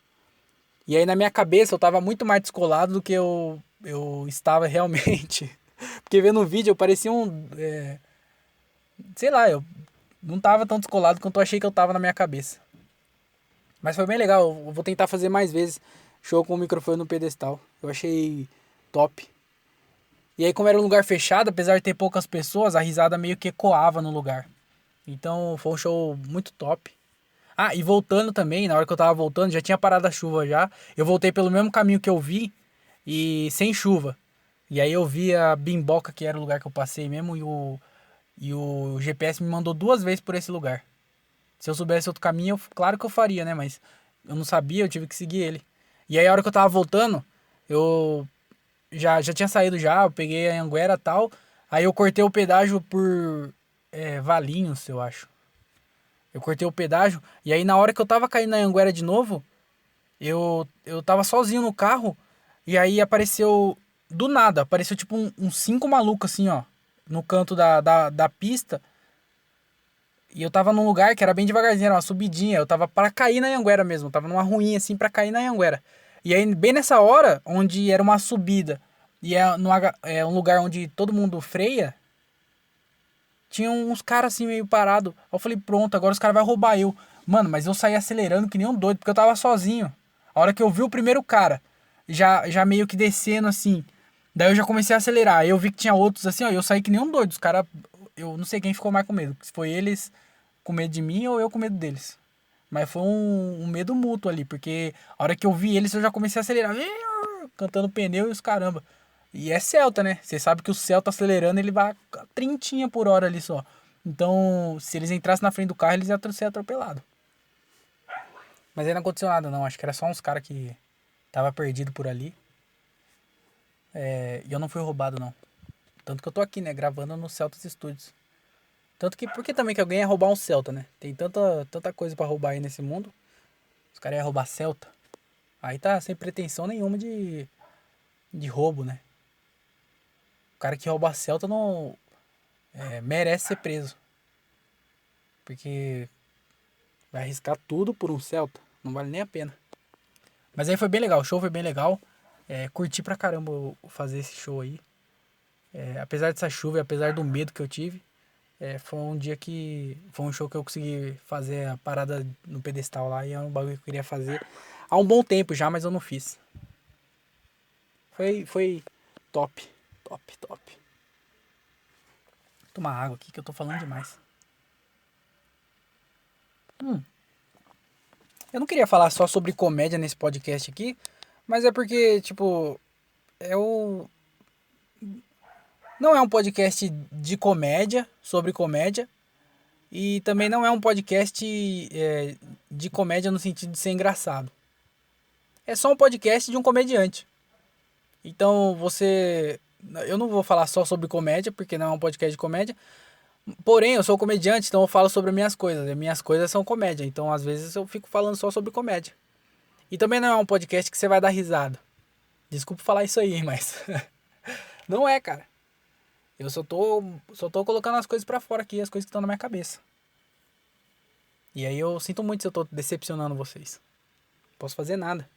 E aí na minha cabeça eu tava muito mais descolado do que eu estava realmente. Porque vendo o vídeo eu parecia sei lá, eu não tava tão descolado quanto eu achei que eu tava na minha cabeça. Mas foi bem legal, eu vou tentar fazer mais vezes show com o microfone no pedestal. Eu achei top. E aí como era um lugar fechado, apesar de ter poucas pessoas, a risada meio que ecoava no lugar. Então foi um show muito top. Ah, e voltando também, na hora que eu tava voltando, já tinha parado a chuva já. Eu voltei pelo mesmo caminho que eu vi e sem chuva. E aí eu vi a Bimboca, que era o lugar que eu passei mesmo, e o GPS me mandou 2 vezes por esse lugar. Se eu soubesse outro caminho, claro que eu faria, né? Mas eu não sabia, eu tive que seguir ele. E aí a hora que eu tava voltando, eu já tinha saído já, eu peguei a Anguera e tal. Aí eu cortei o pedágio por Valinhos, eu acho. Eu cortei o pedágio. E aí na hora que eu tava caindo na Anguera de novo, eu tava sozinho no carro. E aí apareceu, do nada, apareceu tipo uns 5 malucos assim, ó. No canto da pista. E eu tava num lugar que era bem devagarzinho, era uma subidinha. Eu tava pra cair na Anguera mesmo. Eu tava numa ruinha assim pra cair na Anguera. E aí, bem nessa hora, onde era uma subida e é um lugar onde todo mundo freia, tinha uns caras assim meio parado. Aí eu falei, pronto, agora os caras vão roubar eu. Mano, mas eu saí acelerando que nem um doido, porque eu tava sozinho. A hora que eu vi o primeiro cara, já meio que descendo assim. Daí eu já comecei a acelerar. Aí eu vi que tinha outros assim, ó. E eu saí que nem um doido. Os caras. Eu não sei quem ficou mais com medo. Se foi eles com medo de mim ou eu com medo deles. Mas foi um medo mútuo ali, porque a hora que eu vi eles eu já comecei a acelerar. Cantando pneu e os caramba. E é Celta, né? Você sabe que o Celta acelerando ele vai a 30 por hora ali só. Então, se eles entrassem na frente do carro, eles iam ser atropelados. Mas aí não aconteceu nada, não. Acho que era só uns caras que tava perdido por ali. E eu não fui roubado, não. Tanto que eu tô aqui, né? Gravando no Celtas Studios. Tanto que, por que também que alguém ia roubar um Celta, né? Tem tanta coisa pra roubar aí nesse mundo. Os caras iam roubar Celta. Aí tá sem pretensão nenhuma de roubo, né? O cara que rouba Celta não merece ser preso. Porque vai arriscar tudo por um Celta. Não vale nem a pena. Mas aí foi bem legal. O show foi bem legal. Curti pra caramba fazer esse show aí. Apesar dessa chuva e apesar do medo que eu tive, foi um dia que. Foi um show que eu consegui fazer a parada no pedestal lá. E é um bagulho que eu queria fazer há um bom tempo já, mas eu não fiz. Foi top. Top, top. Vou tomar água aqui que eu tô falando demais. Eu não queria falar só sobre comédia nesse podcast aqui, mas é porque, tipo, é o. Não é um podcast de comédia, sobre comédia, e também não é um podcast de comédia no sentido de ser engraçado. É só um podcast de um comediante. Então você. Eu não vou falar só sobre comédia, porque não é um podcast de comédia. Porém, eu sou comediante, então eu falo sobre as minhas coisas. E minhas coisas são comédia. Então, às vezes, eu fico falando só sobre comédia. E também não é um podcast que você vai dar risada. Desculpa falar isso aí, mas. Não é, cara. Eu só tô colocando as coisas pra fora aqui, as coisas que estão na minha cabeça. E aí eu sinto muito se eu tô decepcionando vocês. Não posso fazer nada.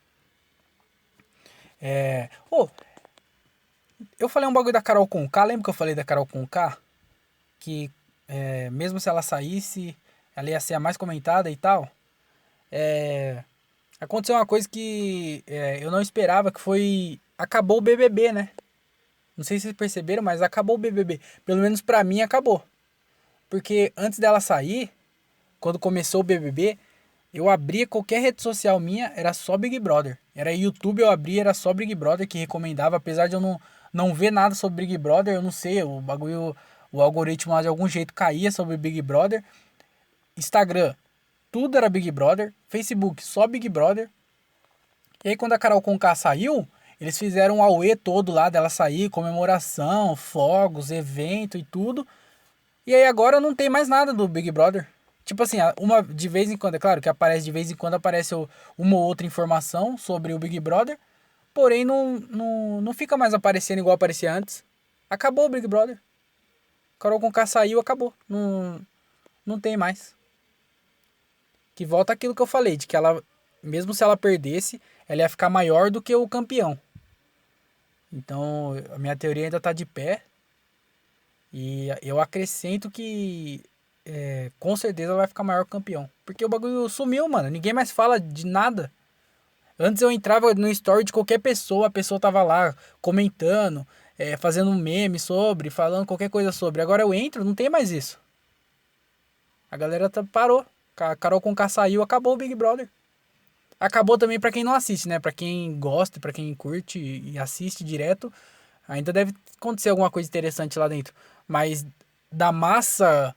Eu falei um bagulho da Carol Conká. Lembra que eu falei da Carol Conká? Que mesmo se ela saísse, ela ia ser a mais comentada e tal. Aconteceu uma coisa que eu não esperava, que foi... Acabou o BBB, né? Não sei se vocês perceberam, mas acabou o BBB. Pelo menos pra mim, acabou. Porque antes dela sair, quando começou o BBB, eu abria qualquer rede social minha, era só Big Brother. Era YouTube, eu abria, era só Big Brother que recomendava. Apesar de eu não ver nada sobre Big Brother, eu não sei, o bagulho, o algoritmo lá de algum jeito caía sobre Big Brother. Instagram, tudo era Big Brother. Facebook, só Big Brother. E aí quando a Carol Conká saiu, eles fizeram um auê todo lá dela sair, comemoração, fogos, evento e tudo. E aí agora não tem mais nada do Big Brother. Tipo assim, uma de vez em quando, é claro que aparece de vez em quando aparece uma ou outra informação sobre o Big Brother, porém não fica mais aparecendo igual aparecia antes. Acabou o Big Brother. Carol Conká saiu, acabou. Não tem mais. Que volta aquilo que eu falei, de que ela, mesmo se ela perdesse, ela ia ficar maior do que o campeão. Então, a minha teoria ainda tá de pé. E eu acrescento que com certeza vai ficar maior que o campeão. Porque o bagulho sumiu, mano. Ninguém mais fala de nada. Antes eu entrava no story de qualquer pessoa, a pessoa tava lá comentando, fazendo um meme sobre, falando qualquer coisa sobre. Agora eu entro, não tem mais isso. A galera parou. A Carol Conká saiu, acabou o Big Brother. Acabou também pra quem não assiste, né? Pra quem gosta, pra quem curte e assiste direto, ainda deve acontecer alguma coisa interessante lá dentro. Mas da massa,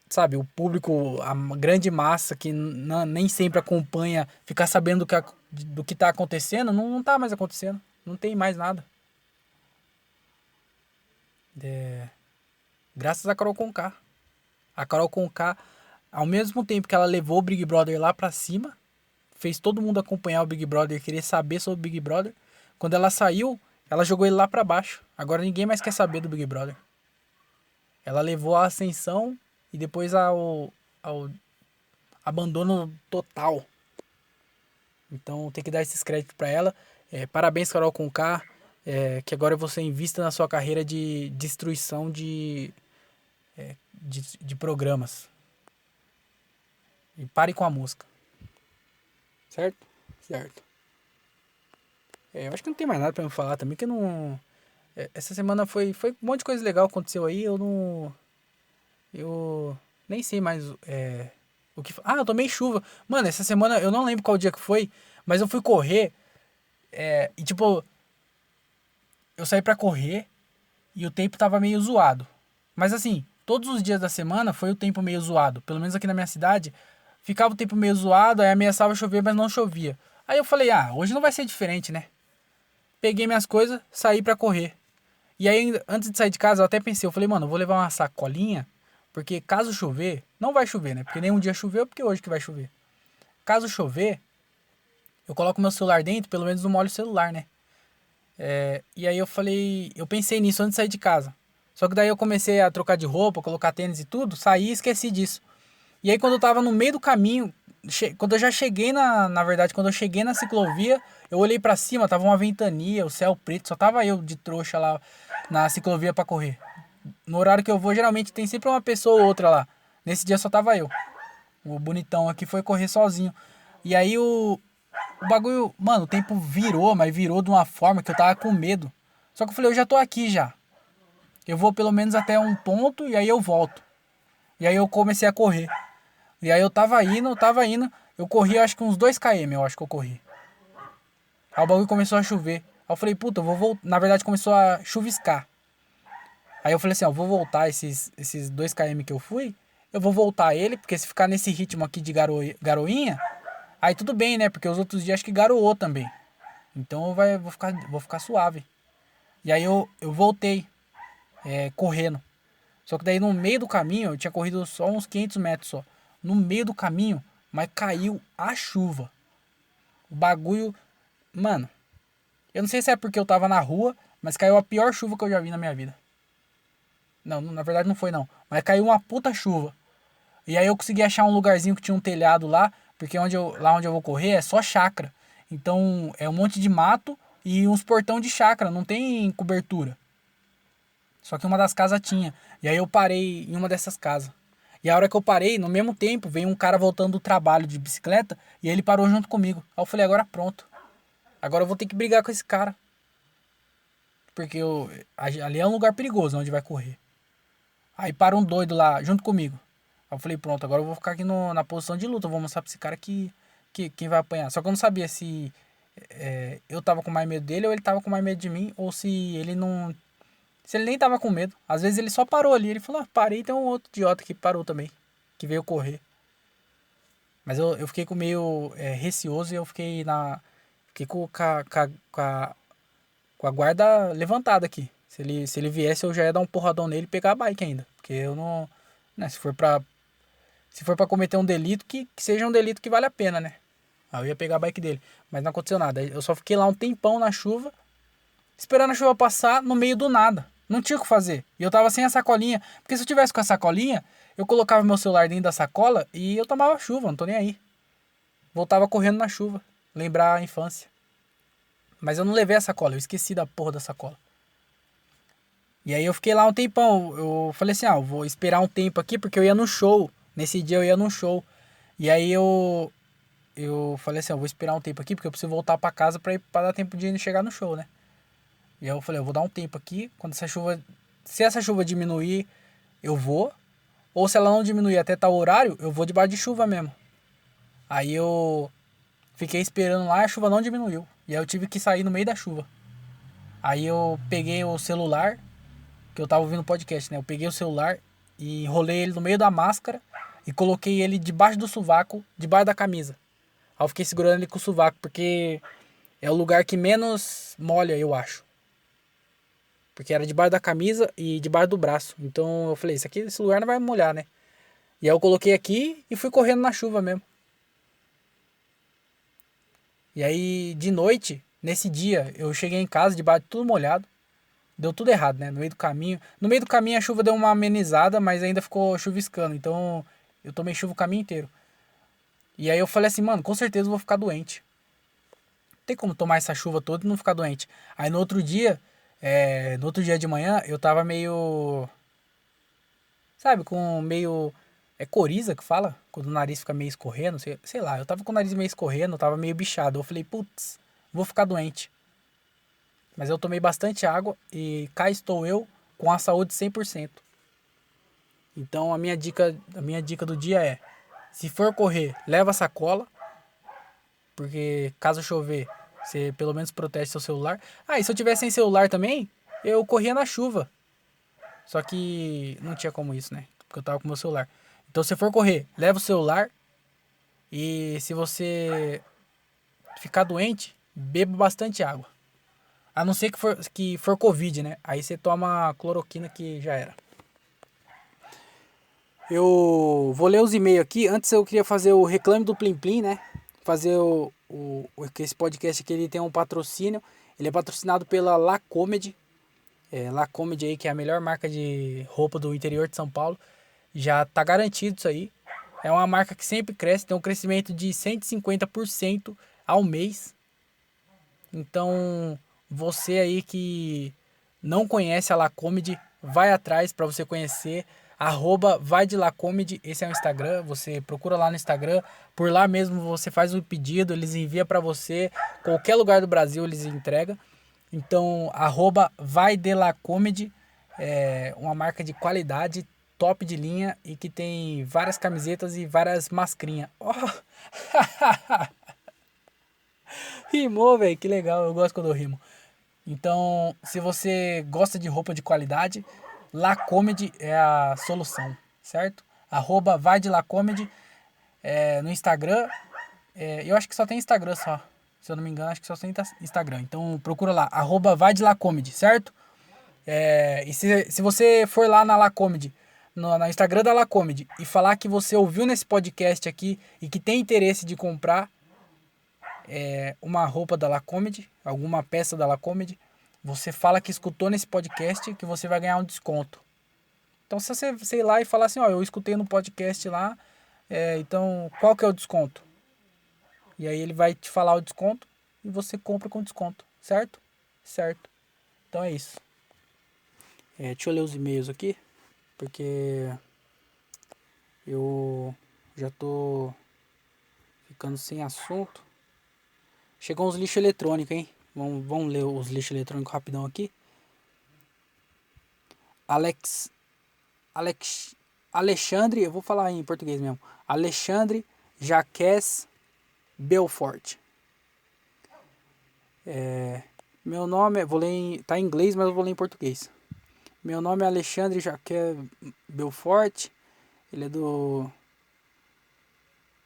sabe, o público, a grande massa que nem sempre acompanha, ficar sabendo do que tá acontecendo, não tá mais acontecendo. Não tem mais nada. Graças a Carol Conká. A Carol Conká, ao mesmo tempo que ela levou o Big Brother lá pra cima, fez todo mundo acompanhar o Big Brother, querer saber sobre o Big Brother. Quando ela saiu, ela jogou ele lá pra baixo. Agora ninguém mais quer saber do Big Brother. Ela levou a ascensão e depois ao abandono total. Então tem que dar esses créditos pra ela. Parabéns, Carol Conká. Que agora você invista na sua carreira de destruição de programas. E pare com a música. Certo? Certo. Eu acho que não tem mais nada pra me falar também, que eu não... Essa semana foi um monte de coisa legal aconteceu aí, eu não... Eu nem sei mais o que... Ah, eu tomei chuva. Mano, essa semana, eu não lembro qual dia que foi, mas eu fui correr, e tipo... Eu saí pra correr e o tempo tava meio zoado. Mas assim, todos os dias da semana foi o tempo meio zoado. Pelo menos aqui na minha cidade, ficava o tempo meio zoado, aí ameaçava chover, mas não chovia. Aí eu falei, hoje não vai ser diferente, né? Peguei minhas coisas, saí pra correr. E aí, antes de sair de casa, eu até pensei, eu falei, mano, eu vou levar uma sacolinha, porque caso chover, não vai chover, né? Porque nenhum dia choveu, porque hoje que vai chover. Caso chover, eu coloco meu celular dentro, pelo menos não molho o celular, né? E aí eu falei, eu pensei nisso antes de sair de casa. Só que daí eu comecei a trocar de roupa, colocar tênis e tudo, saí e esqueci disso. E aí quando eu tava no meio do caminho, quando eu já cheguei na verdade, quando eu cheguei na ciclovia, eu olhei pra cima, tava uma ventania, o céu preto, só tava eu de trouxa lá na ciclovia pra correr. No horário que eu vou, geralmente tem sempre uma pessoa ou outra lá. Nesse dia só tava eu. O bonitão aqui foi correr sozinho. E aí o bagulho, mano, o tempo virou, mas virou de uma forma que eu tava com medo. Só que eu falei, eu já tô aqui já. Eu vou pelo menos até um ponto e aí eu volto. E aí eu comecei a correr. E aí eu tava indo. Eu corri acho que uns 2 km, eu acho que eu corri. Aí o bagulho começou a chover. Aí eu falei, puta, eu vou voltar. Na verdade começou a chuviscar. Aí eu falei assim, ó, vou voltar esses 2 km que eu fui. Eu vou voltar ele, porque se ficar nesse ritmo aqui de garoinha, aí tudo bem, né? Porque os outros dias acho que garoou também. Então vou ficar suave. E aí eu voltei, correndo. Só que daí no meio do caminho, eu tinha corrido só uns 500 metros só. No meio do caminho, mas caiu a chuva. O bagulho, mano, eu não sei se é porque eu tava na rua, mas caiu a pior chuva que eu já vi na minha vida. Não, na verdade não foi não. Mas caiu uma puta chuva. E aí eu consegui achar um lugarzinho que tinha um telhado lá, porque lá onde eu vou correr é só chácara. Então é um monte de mato e uns portão de chácara, não tem cobertura. Só que uma das casas tinha. E aí eu parei em uma dessas casas. E a hora que eu parei, no mesmo tempo, veio um cara voltando do trabalho de bicicleta e ele parou junto comigo. Aí eu falei, agora pronto. Agora eu vou ter que brigar com esse cara. Porque ali é um lugar perigoso onde vai correr. Aí para um doido lá junto comigo. Aí eu falei, pronto, agora eu vou ficar aqui na posição de luta. Eu vou mostrar pra esse cara que quem vai apanhar. Só que eu não sabia se eu tava com mais medo dele ou ele tava com mais medo de mim. Ou se ele não... Se ele nem tava com medo. Às vezes ele só parou ali. Ele falou, parei, tem um outro idiota que parou também. Que veio correr. Mas eu fiquei com meio receoso e eu fiquei fiquei com a guarda levantada aqui. Se ele viesse, eu já ia dar um porradão nele e pegar a bike ainda. Porque eu não. Né, se for pra cometer um delito, que seja um delito que vale a pena, né? Aí eu ia pegar a bike dele. Mas não aconteceu nada. Eu só fiquei lá um tempão na chuva, esperando a chuva passar no meio do nada. Não tinha o que fazer. E eu tava sem a sacolinha. Porque se eu tivesse com a sacolinha, eu colocava meu celular dentro da sacola e eu tomava chuva, não tô nem aí. Voltava correndo na chuva. Lembrar a infância. Mas eu não levei a sacola, eu esqueci da porra da sacola. E aí eu fiquei lá um tempão. Eu falei assim, eu vou esperar um tempo aqui porque eu ia no show. Nesse dia eu ia no show. E aí eu falei assim, eu vou esperar um tempo aqui porque eu preciso voltar pra casa pra dar tempo de chegar no show, né? E aí eu falei, eu vou dar um tempo aqui, quando essa chuva, se essa chuva diminuir, eu vou, ou se ela não diminuir até tal horário, eu vou debaixo de chuva mesmo. Aí eu fiquei esperando lá e a chuva não diminuiu. E aí eu tive que sair no meio da chuva. Aí eu peguei o celular, que eu tava ouvindo o podcast, né? Eu peguei o celular e enrolei ele no meio da máscara e coloquei ele debaixo do sovaco, debaixo da camisa. Aí eu fiquei segurando ele com o sovaco, porque é o lugar que menos molha, eu acho. Porque era debaixo da camisa e debaixo do braço. Então eu falei, esse lugar não vai molhar, né? E aí eu coloquei aqui e fui correndo na chuva mesmo. E aí, de noite, nesse dia, eu cheguei em casa debaixo tudo molhado. Deu tudo errado, né? No meio do caminho. No meio do caminho a chuva deu uma amenizada, mas ainda ficou chuviscando. Então eu tomei chuva o caminho inteiro. E aí eu falei assim, mano, com certeza eu vou ficar doente. Não tem como tomar essa chuva toda e não ficar doente. Aí no outro dia de manhã, eu tava meio. Sabe, com meio. É coriza que fala? Quando o nariz fica meio escorrendo, sei lá. Eu tava com o nariz meio escorrendo, eu tava meio bichado. Eu falei, putz, vou ficar doente. Mas eu tomei bastante água e cá estou eu com a saúde 100%. Então a minha dica do dia é: se for correr, leva sacola, porque caso chover, você pelo menos protege seu celular. E se eu tivesse sem celular também, eu corria na chuva. Só que não tinha como isso, né? Porque eu tava com meu celular. Então se for correr, leva o celular e se você ficar doente, beba bastante água. A não ser que for Covid, né? Aí você toma cloroquina que já era. Eu vou ler os e-mails aqui. Antes eu queria fazer o reclame do Plim Plim, né? Fazer que esse podcast aqui ele tem um patrocínio. Ele é patrocinado pela La Comedy. La Comedy aí, que é a melhor marca de roupa do interior de São Paulo. Já tá garantido isso aí. É uma marca que sempre cresce, tem um crescimento de 150% ao mês. Então, você aí que não conhece a La Comedy, vai atrás para você conhecer. Vai de La Comedy, esse é o Instagram. Você procura lá no Instagram. Por lá mesmo você faz o pedido, eles enviam para você. Qualquer lugar do Brasil eles entregam. Então, vai de La Comedy. É uma marca de qualidade, top de linha e que tem várias camisetas e várias mascrinhas. Oh! Rimou, velho, que legal, eu gosto quando eu rimo. Então, se você gosta de roupa de qualidade, La Comedy é a solução, certo? Vai de La Comedy no Instagram. Eu acho que só tem Instagram só. Se eu não me engano, acho que só tem Instagram. Então procura lá, vai de La Comedy, certo? E se você for lá na La Comedy, no Instagram da La Comedy, e falar que você ouviu nesse podcast aqui e que tem interesse de comprar uma roupa da La Comedy, alguma peça da La Comedy, você fala que escutou nesse podcast que você vai ganhar um desconto. Então, se você sei lá e falar assim, eu escutei no podcast lá, então qual que é o desconto? E aí ele vai te falar o desconto e você compra com desconto, certo? Certo. Então é isso. Deixa eu ler os e-mails aqui, porque eu já tô ficando sem assunto. Chegou uns lixo eletrônico, hein? Vamos ler os lixos eletrônicos rapidão aqui. Alexandre, eu vou falar em português mesmo. Alexandre Jaques Belfort. Meu nome tá em inglês, mas eu vou ler em português. Meu nome é Alexandre Jaques Belfort. Ele é do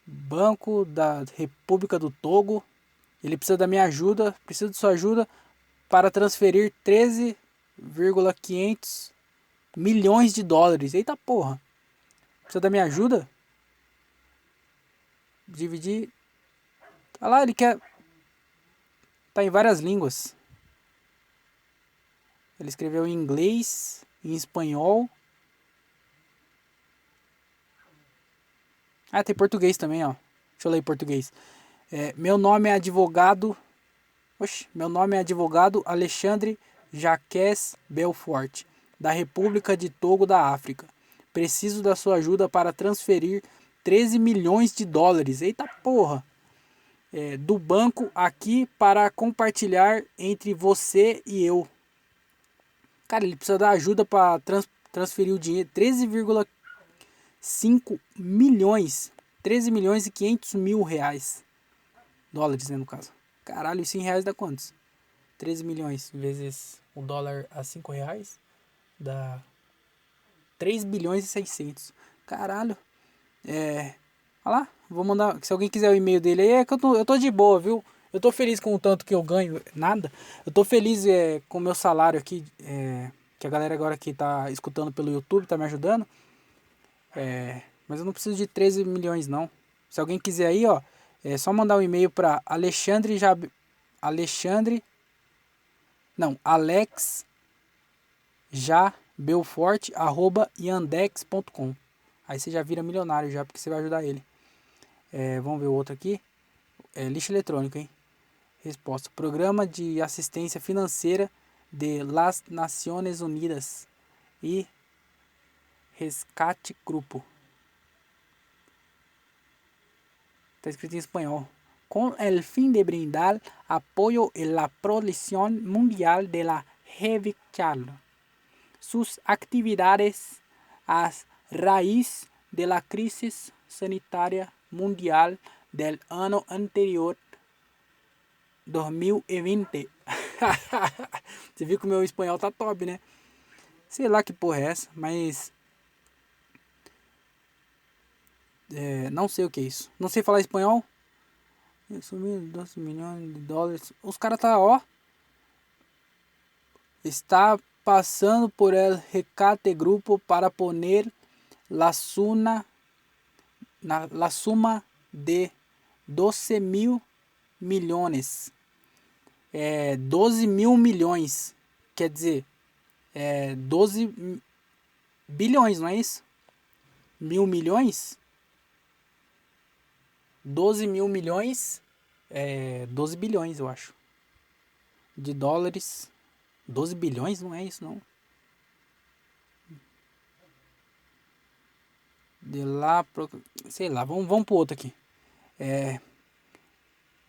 Banco da República do Togo. Ele precisa da minha ajuda, preciso de sua ajuda para transferir 13,500 milhões de dólares. Eita porra. Precisa da minha ajuda? Dividir. Olha lá, ele quer. Tá em várias línguas. Ele escreveu em inglês, em espanhol. Ah, tem português também, ó. Deixa eu ler em português. Meu nome é advogado. Meu nome é advogado Alexandre Jaques Belfort, da República de Togo da África. Preciso da sua ajuda para transferir 13 milhões de dólares. Eita porra! Do banco aqui para compartilhar entre você e eu. Cara, ele precisa da ajuda para transferir o dinheiro. 13,5 milhões. 13 milhões e 500 mil reais. Dólares, né, no caso. Caralho, isso em reais dá quantos? 13 milhões vezes o dólar a 5 reais. Dá 3 bilhões e 600. Caralho. Olha lá, vou mandar. Se alguém quiser o e-mail dele aí, é que eu tô de boa, viu? Eu tô feliz com o tanto que eu ganho. Nada. Eu tô feliz com o meu salário aqui. Que a galera agora que tá escutando pelo YouTube tá me ajudando. Mas eu não preciso de 13 milhões, não. Se alguém quiser aí, ó. É só mandar um e-mail para alexjabelfort@yandex.com. Aí você já vira milionário já, porque você vai ajudar ele. Vamos ver o outro aqui. Lixo eletrônico, hein? Resposta. Programa de Assistência Financeira de las Naciones Unidas e Rescate Grupo. Está escrito em espanhol. Con el fin de brindar apoyo en la protección mundial de la Revictal. Sus actividades a raíz de la crisis sanitaria mundial del ano anterior, 2020. Você viu que o meu espanhol tá top, né? Sei lá que porra é essa, mas... não sei o que é isso. Não sei falar espanhol. Sumiu 12 milhões de dólares. Os caras tá, ó. Está passando por el rescate grupo para poner la suma de 12 mil milhões. 12 mil milhões. Quer dizer, 12 bilhões, não é isso? Mil milhões? 12 mil milhões. 12 bilhões, eu acho. De dólares. 12 bilhões? Não é isso, não. De lá pro... Sei lá, vamos pro outro aqui.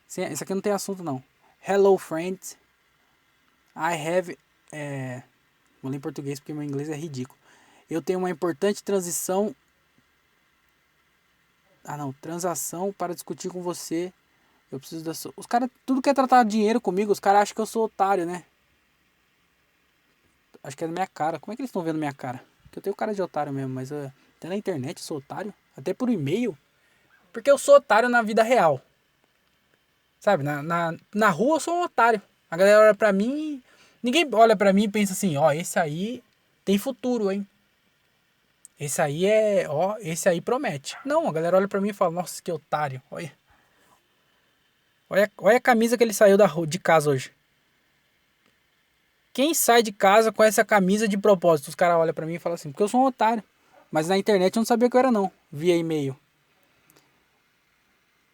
Esse aqui não tem assunto, não. Hello, friends. I have... vou ler em português porque meu inglês é ridículo. Eu tenho uma importante transação para discutir com você. Eu preciso da sua... Os caras, tudo quer tratar dinheiro comigo. Os caras acham que eu sou otário, né? Acho que é da minha cara. Como é que eles estão vendo minha cara? Porque eu tenho cara de otário mesmo, mas até na internet eu sou otário. Até por e-mail. Porque eu sou otário na vida real. Sabe? Na rua eu sou um otário. A galera olha pra mim... Ninguém olha pra mim e pensa assim, ó, esse aí tem futuro, hein? Esse aí promete. Não, a galera olha pra mim e fala, nossa, que otário, olha. Olha a camisa que ele saiu de casa hoje. Quem sai de casa com essa camisa de propósito? Os caras olham pra mim e falam assim, porque eu sou um otário. Mas na internet eu não sabia que eu era não, via e-mail.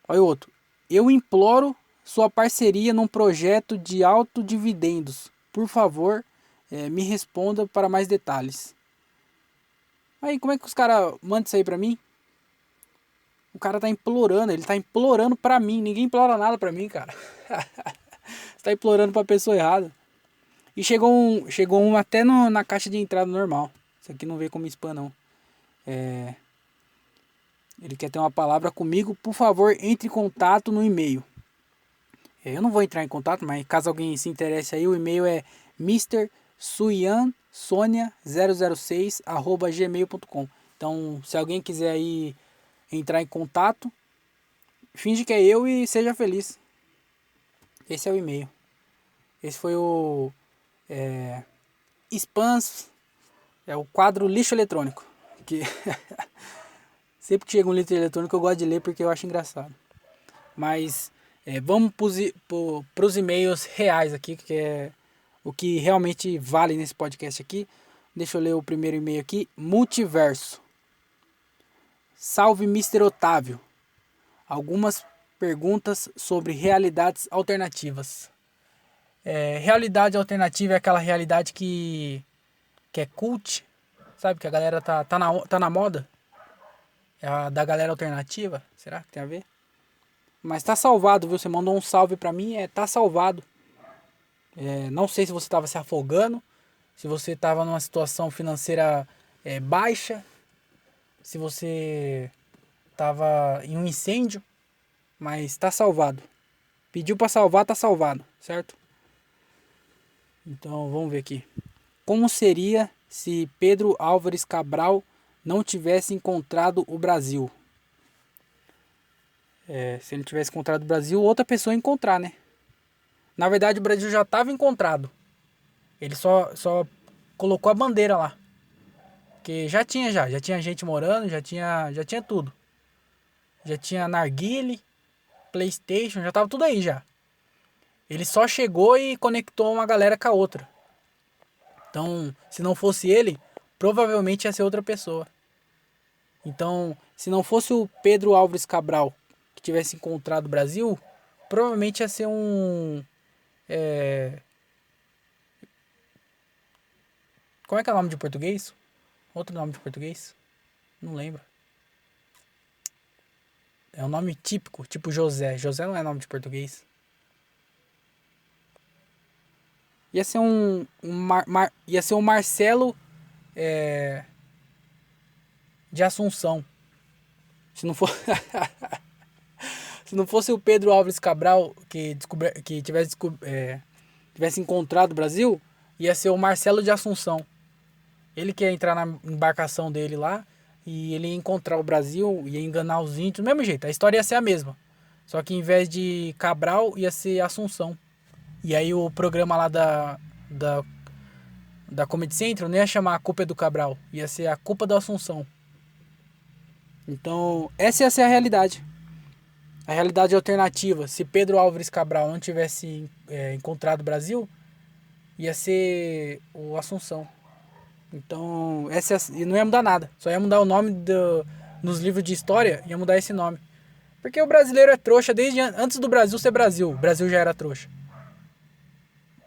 Olha o outro. Eu imploro sua parceria num projeto de autodividendos. Por favor, me responda para mais detalhes. Aí, como é que os caras mandam isso aí pra mim? O cara tá implorando, ele tá implorando pra mim. Ninguém implora nada pra mim, cara. Você tá implorando pra pessoa errada. E chegou um até na caixa de entrada normal. Isso aqui não veio como spam, não. Ele quer ter uma palavra comigo. Por favor, entre em contato no e-mail. Eu não vou entrar em contato, mas caso alguém se interesse aí, o e-mail é mrsuyansonia006@gmail.com. Então, se alguém quiser aí entrar em contato, finge que é eu e seja feliz. Esse é o e-mail. Esse foi o spams, é o quadro lixo eletrônico. Que sempre que chega um lixo eletrônico eu gosto de ler porque eu acho engraçado. Mas vamos para os e-mails reais aqui, que é o que realmente vale nesse podcast aqui. Deixa eu ler o primeiro e-mail aqui. Multiverso. Salve, Mr. Otávio. Algumas perguntas sobre realidades alternativas. Realidade alternativa é aquela realidade que é cult, sabe? Que a galera tá na moda. É a da galera alternativa. Será que tem a ver? Mas tá salvado, viu? Você mandou um salve pra mim, tá salvado. Não sei se você tava se afogando, se você tava numa situação financeira baixa, se você tava em um incêndio, mas tá salvado. Pediu pra salvar, tá salvado, certo? Então vamos ver aqui. Como seria se Pedro Álvares Cabral não tivesse encontrado o Brasil? Se ele tivesse encontrado o Brasil, outra pessoa ia encontrar, né? Na verdade, o Brasil já estava encontrado. Ele só colocou a bandeira lá. Porque já tinha gente morando, já tinha tudo. Já tinha narguile, PlayStation, já tava tudo aí já. Ele só chegou e conectou uma galera com a outra. Então, se não fosse ele, provavelmente ia ser outra pessoa. Então, se não fosse o Pedro Álvares Cabral que tivesse encontrado o Brasil, provavelmente ia ser um... Como é que é o nome de português? Outro nome de português? Não lembro. É um nome típico, tipo José. José não é nome de português. Ia ser ia ser um Marcelo de Assunção. Se não for... Se não fosse o Pedro Álvares Cabral que tivesse encontrado o Brasil, ia ser o Marcelo de Assunção. Ele que ia entrar na embarcação dele lá e ele ia encontrar o Brasil, ia enganar os índios, do mesmo jeito. A história ia ser a mesma. Só que em vez de Cabral, ia ser Assunção. E aí o programa lá da Comedy Central não ia chamar A Culpa é do Cabral, ia ser A Culpa da Assunção. Então, essa ia ser a realidade. A realidade alternativa. Se Pedro Álvares Cabral não tivesse encontrado o Brasil, ia ser o Assunção. Então, e não ia mudar nada. Só ia mudar o nome nos livros de história, ia mudar esse nome. Porque o brasileiro é trouxa desde antes do Brasil ser Brasil. O Brasil já era trouxa.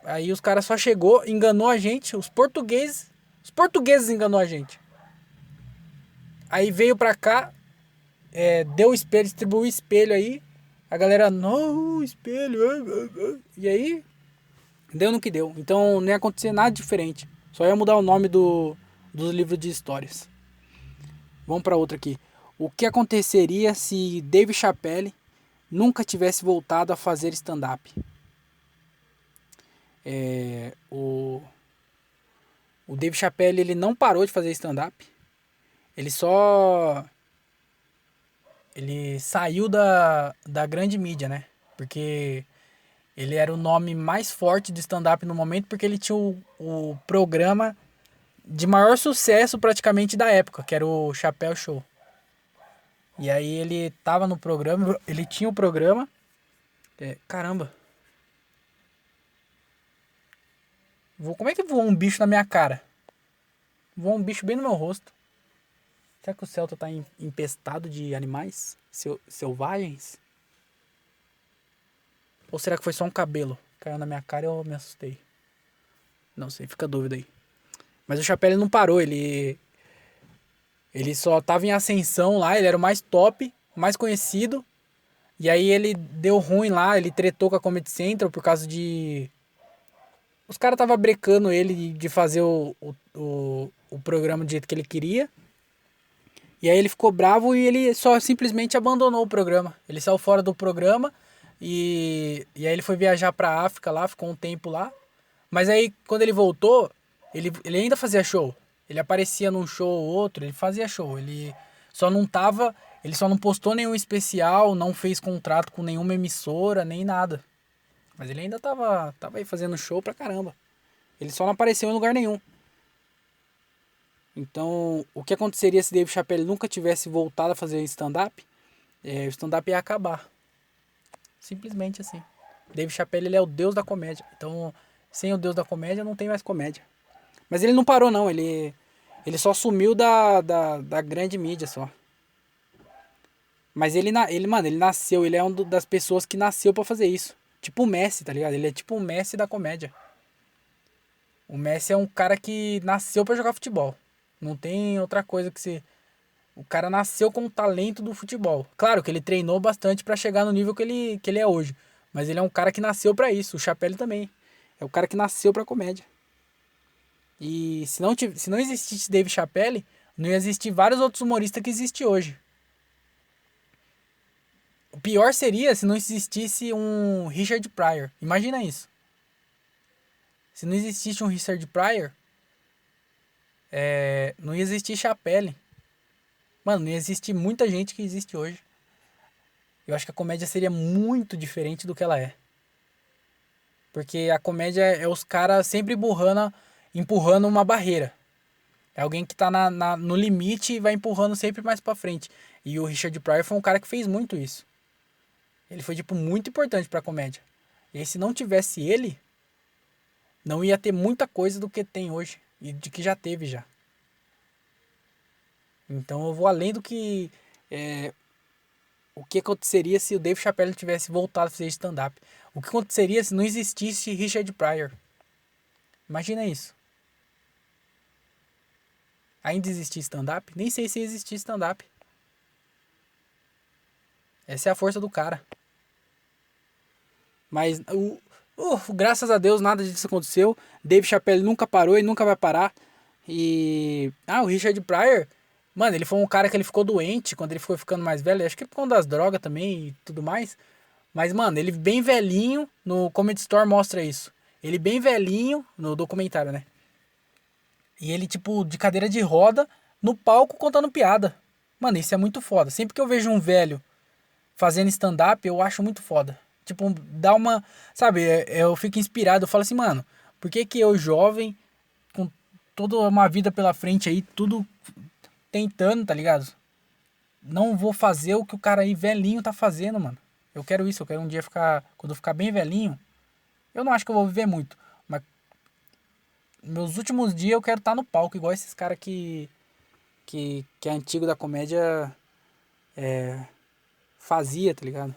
Aí os caras só chegou, enganou a gente, os portugueses enganou a gente. Aí veio pra cá, deu o espelho, distribuiu o espelho aí, a galera, não, espelho, e aí, deu no que deu. Então não ia acontecer nada diferente, só ia mudar o nome dos livros de histórias. Vamos pra outra aqui. O que aconteceria se Dave Chappelle nunca tivesse voltado a fazer stand-up? O Dave Chappelle, ele não parou de fazer stand-up. Ele saiu da grande mídia, né? Porque ele era o nome mais forte de stand-up no momento, porque ele tinha o programa de maior sucesso praticamente da época, que era o Chappelle Show. E aí ele tava no programa, ele tinha o programa. Caramba. Como é que voou um bicho na minha cara? Voou um bicho bem no meu rosto. Será que o Celta tá empestado de animais selvagens? Ou será que foi só um cabelo? Caiu na minha cara e eu me assustei. Não sei, fica a dúvida aí. Mas o Chappelle não parou, ele só tava em ascensão lá, ele era o mais top, mais conhecido. E aí ele deu ruim lá, ele tretou com a Comedy Central por causa de... Os caras tava brecando ele de fazer o programa do jeito que ele queria. E aí ele ficou bravo e ele só simplesmente abandonou o programa. Ele saiu fora do programa e aí ele foi viajar pra África lá, ficou um tempo lá. Mas aí quando ele voltou, ele ainda fazia show. Ele aparecia num show ou outro, ele fazia show. Ele só não tava Ele só não postou nenhum especial, não fez contrato com nenhuma emissora, nem nada. Mas ele ainda tava aí fazendo show pra caramba. Ele só não apareceu em lugar nenhum. Então, o que aconteceria se Dave Chappelle nunca tivesse voltado a fazer stand-up? O stand-up ia acabar. Simplesmente assim. Dave Chappelle, ele é o deus da comédia. Então, sem o deus da comédia, não tem mais comédia. Mas ele não parou, não. Ele só sumiu da grande mídia, só. Mas mano, ele nasceu. Ele é uma das pessoas que nasceu pra fazer isso. Tipo o Messi, tá ligado? Ele é tipo o Messi da comédia. O Messi é um cara que nasceu pra jogar futebol. Não tem outra coisa que se... O cara nasceu com o talento do futebol. Claro que ele treinou bastante pra chegar no nível que ele é hoje. Mas ele é um cara que nasceu pra isso. O Chappelle também. É o cara que nasceu pra comédia. E se não existisse Dave Chappelle, não ia existir vários outros humoristas que existem hoje. O pior seria se não existisse um Richard Pryor. Imagina isso. Se não existisse um Richard Pryor, não ia existir Chappelle. Mano, não ia existir muita gente que existe hoje. Eu acho que a comédia seria muito diferente do que ela é. Porque a comédia é os caras sempre empurrando uma barreira. É alguém que tá no limite e vai empurrando sempre mais pra frente. E o Richard Pryor foi um cara que fez muito isso. Ele foi, tipo, muito importante pra comédia. E se não tivesse ele, não ia ter muita coisa do que tem hoje. E de que já teve já. Então eu vou além do que... o que aconteceria se o Dave Chappelle tivesse voltado a fazer stand-up? O que aconteceria se não existisse Richard Pryor? Imagina isso. Ainda existia stand-up? Nem sei se existia stand-up. Essa é a força do cara. Mas, graças a Deus, nada disso aconteceu. Dave Chappelle nunca parou e nunca vai parar. E... o Richard Pryor... Mano, ele foi um cara que ele ficou doente quando ele foi ficando mais velho. Acho que por conta das drogas também e tudo mais. Mas, mano, ele bem velhinho, no Comedy Store mostra isso. Ele bem velhinho, no documentário, né? E ele, tipo, de cadeira de roda, no palco contando piada. Mano, isso é muito foda. Sempre que eu vejo um velho fazendo stand-up, eu acho muito foda. Tipo, dá uma... Sabe, eu fico inspirado. Eu falo assim, mano, por que que eu, jovem, com toda uma vida pela frente aí, tudo tentando, tá ligado? Não vou fazer o que o cara aí velhinho tá fazendo, mano. Eu quero isso, eu quero um dia ficar... Quando eu ficar bem velhinho, eu não acho que eu vou viver muito. Mas meus últimos dias eu quero estar no palco, igual esses caras que é antigo da comédia fazia, tá ligado?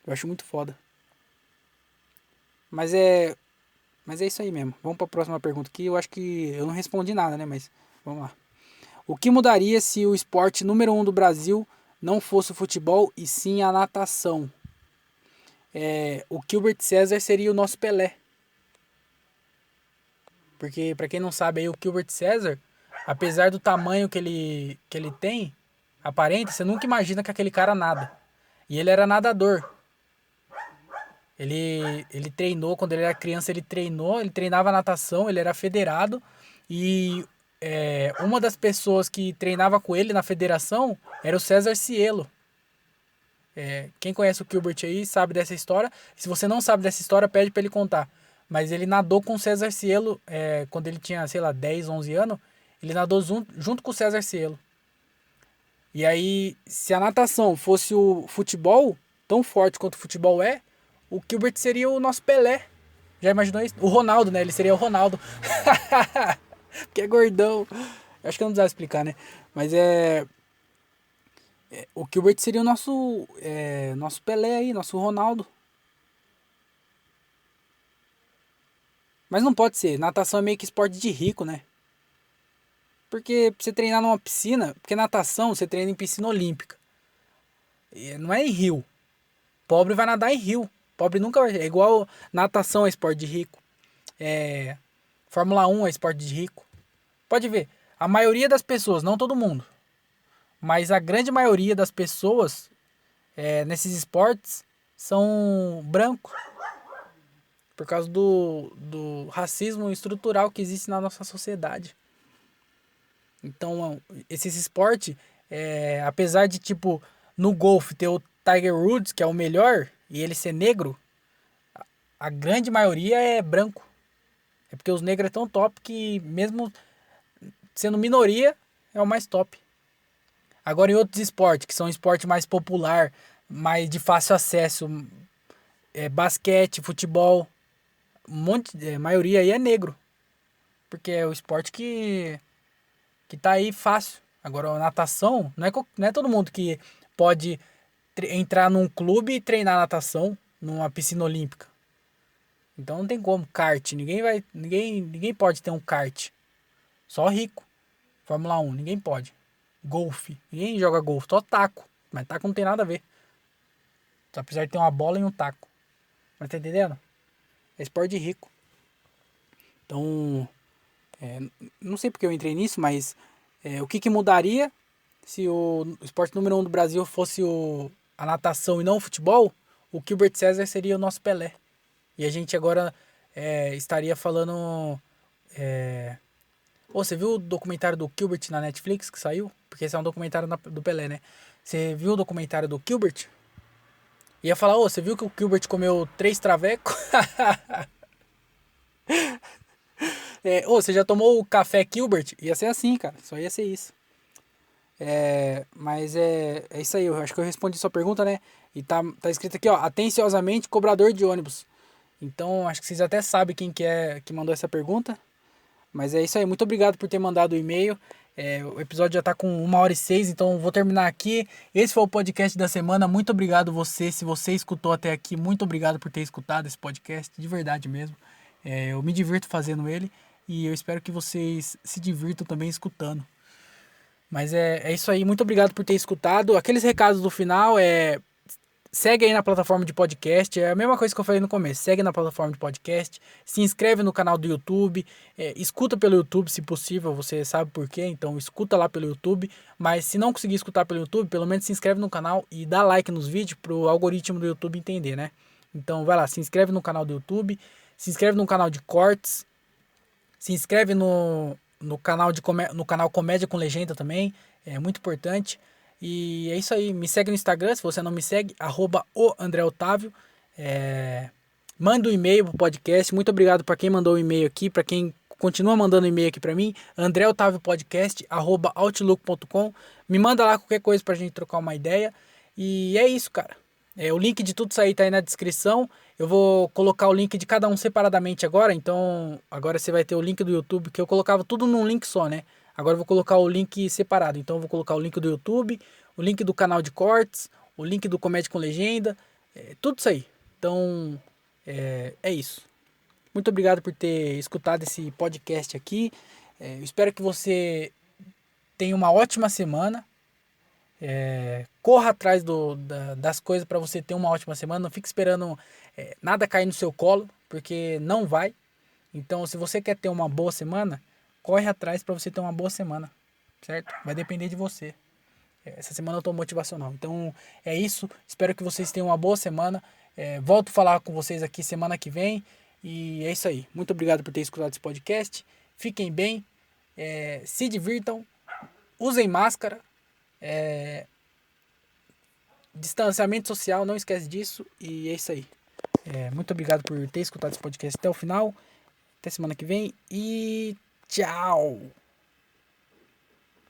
Eu acho muito foda. Mas é isso aí mesmo. Vamos pra próxima pergunta aqui. Eu acho que eu não respondi nada, né? Mas vamos lá. O que mudaria se o esporte número 1 do Brasil não fosse o futebol e sim a natação? O Gilbert César seria o nosso Pelé. Porque, pra quem não sabe, aí o Gilbert César, apesar do tamanho que ele tem, aparenta, você nunca imagina que aquele cara nada. E ele era nadador. Ele treinou, quando ele era criança, ele treinava natação, ele era federado. E uma das pessoas que treinava com ele na federação era o César Cielo. Quem conhece o Gilbert aí sabe dessa história. Se você não sabe dessa história, pede pra ele contar. Mas ele nadou com o César Cielo quando ele tinha, sei lá, 10, 11 anos. Ele nadou junto com o César Cielo. E aí, se a natação fosse o futebol, tão forte quanto o futebol o Gilbert seria o nosso Pelé. Já imaginou isso? O Ronaldo, né? Ele seria o Ronaldo. Porque é gordão. Eu acho que eu não precisava explicar, né? Mas o Gilbert seria o nosso Pelé aí, nosso Ronaldo. Mas não pode ser. Natação é meio que esporte de rico, né? Porque pra você treinar numa piscina... Porque natação você treina em piscina olímpica. Não é em rio. Pobre vai nadar em rio. Pobre nunca vai... É igual natação é esporte de rico. Fórmula 1 é esporte de rico. Pode ver. A maioria das pessoas, não todo mundo, mas a grande maioria das pessoas nesses esportes são brancos. Por causa do racismo estrutural que existe na nossa sociedade. Então, esses esportes apesar de, tipo, no golfe ter o Tiger Woods, que é o melhor, e ele ser negro, a grande maioria é branco. É porque os negros é tão top que, mesmo sendo minoria, é o mais top. Agora, em outros esportes, que são esporte mais popular, mais de fácil acesso, basquete, futebol, a maioria aí é negro. Porque é o esporte que tá aí fácil. Agora, a natação, não é todo mundo que pode entrar num clube e treinar natação numa piscina olímpica. Então não tem como. Kart, ninguém pode ter um kart. Só rico. Fórmula 1, ninguém pode. Golfe, ninguém joga golfe, só taco. Mas taco não tem nada a ver. Só precisar de ter uma bola e um taco. Mas tá entendendo? É esporte de rico. Então, não sei porque eu entrei nisso, mas o que mudaria se o esporte número 1 do Brasil fosse a natação e não o futebol? O Gilbert César seria o nosso Pelé. E a gente agora estaria falando... você viu o documentário do Gilbert na Netflix que saiu? Porque esse é um documentário do Pelé, né? Você viu o documentário do Gilbert? Ia falar, você viu que o Gilbert comeu 3 travecos? Você já tomou o café Gilbert? Ia ser assim, cara. Só ia ser isso. Mas é isso aí. Eu acho que eu respondi sua pergunta, né? E tá escrito aqui, ó. Atenciosamente, cobrador de ônibus. Então, acho que vocês até sabem quem que é que mandou essa pergunta. Mas é isso aí. Muito obrigado por ter mandado o e-mail. O episódio já tá com 1h06, então vou terminar aqui. Esse foi o podcast da semana. Muito obrigado você. Se você escutou até aqui, muito obrigado por ter escutado esse podcast. De verdade mesmo. Eu me divirto fazendo ele. E eu espero que vocês se divirtam também escutando. Mas é isso aí. Muito obrigado por ter escutado. Aqueles recados do final segue aí na plataforma de podcast, é a mesma coisa que eu falei no começo, segue na plataforma de podcast, se inscreve no canal do YouTube, escuta pelo YouTube se possível, você sabe por quê, então escuta lá pelo YouTube, mas se não conseguir escutar pelo YouTube, pelo menos se inscreve no canal e dá like nos vídeos pro algoritmo do YouTube entender, né? Então vai lá, se inscreve no canal do YouTube, se inscreve no canal de cortes, se inscreve no canal no canal Comédia com Legenda também, é muito importante. E é isso aí, me segue no Instagram, se você não me segue, @o_André_Otávio. Manda um e-mail pro podcast, muito obrigado para quem mandou o e-mail aqui, para quem continua mandando e-mail aqui para mim, andreotaviopodcast@outlook.com. Me manda lá qualquer coisa pra gente trocar uma ideia. E é isso, cara. O link de tudo isso aí tá aí na descrição. Eu vou colocar o link de cada um separadamente agora, então agora você vai ter o link do YouTube, que eu colocava tudo num link só, né? Agora eu vou colocar o link separado. Então eu vou colocar o link do YouTube, o link do canal de cortes, o link do Comédia com Legenda, tudo isso aí. Então é isso. Muito obrigado por ter escutado esse podcast aqui. Eu espero que você tenha uma ótima semana. Corra atrás das coisas para você ter uma ótima semana. Não fique esperando nada cair no seu colo, porque não vai. Então, se você quer ter uma boa semana, corre atrás para você ter uma boa semana, certo? Vai depender de você. Essa semana eu tô motivacional. Então, é isso. Espero que vocês tenham uma boa semana. Volto a falar com vocês aqui semana que vem. E é isso aí. Muito obrigado por ter escutado esse podcast. Fiquem bem. Se divirtam. Usem máscara. Distanciamento social, não esquece disso. E é isso aí. Muito obrigado por ter escutado esse podcast até o final. Até semana que vem. E tchau!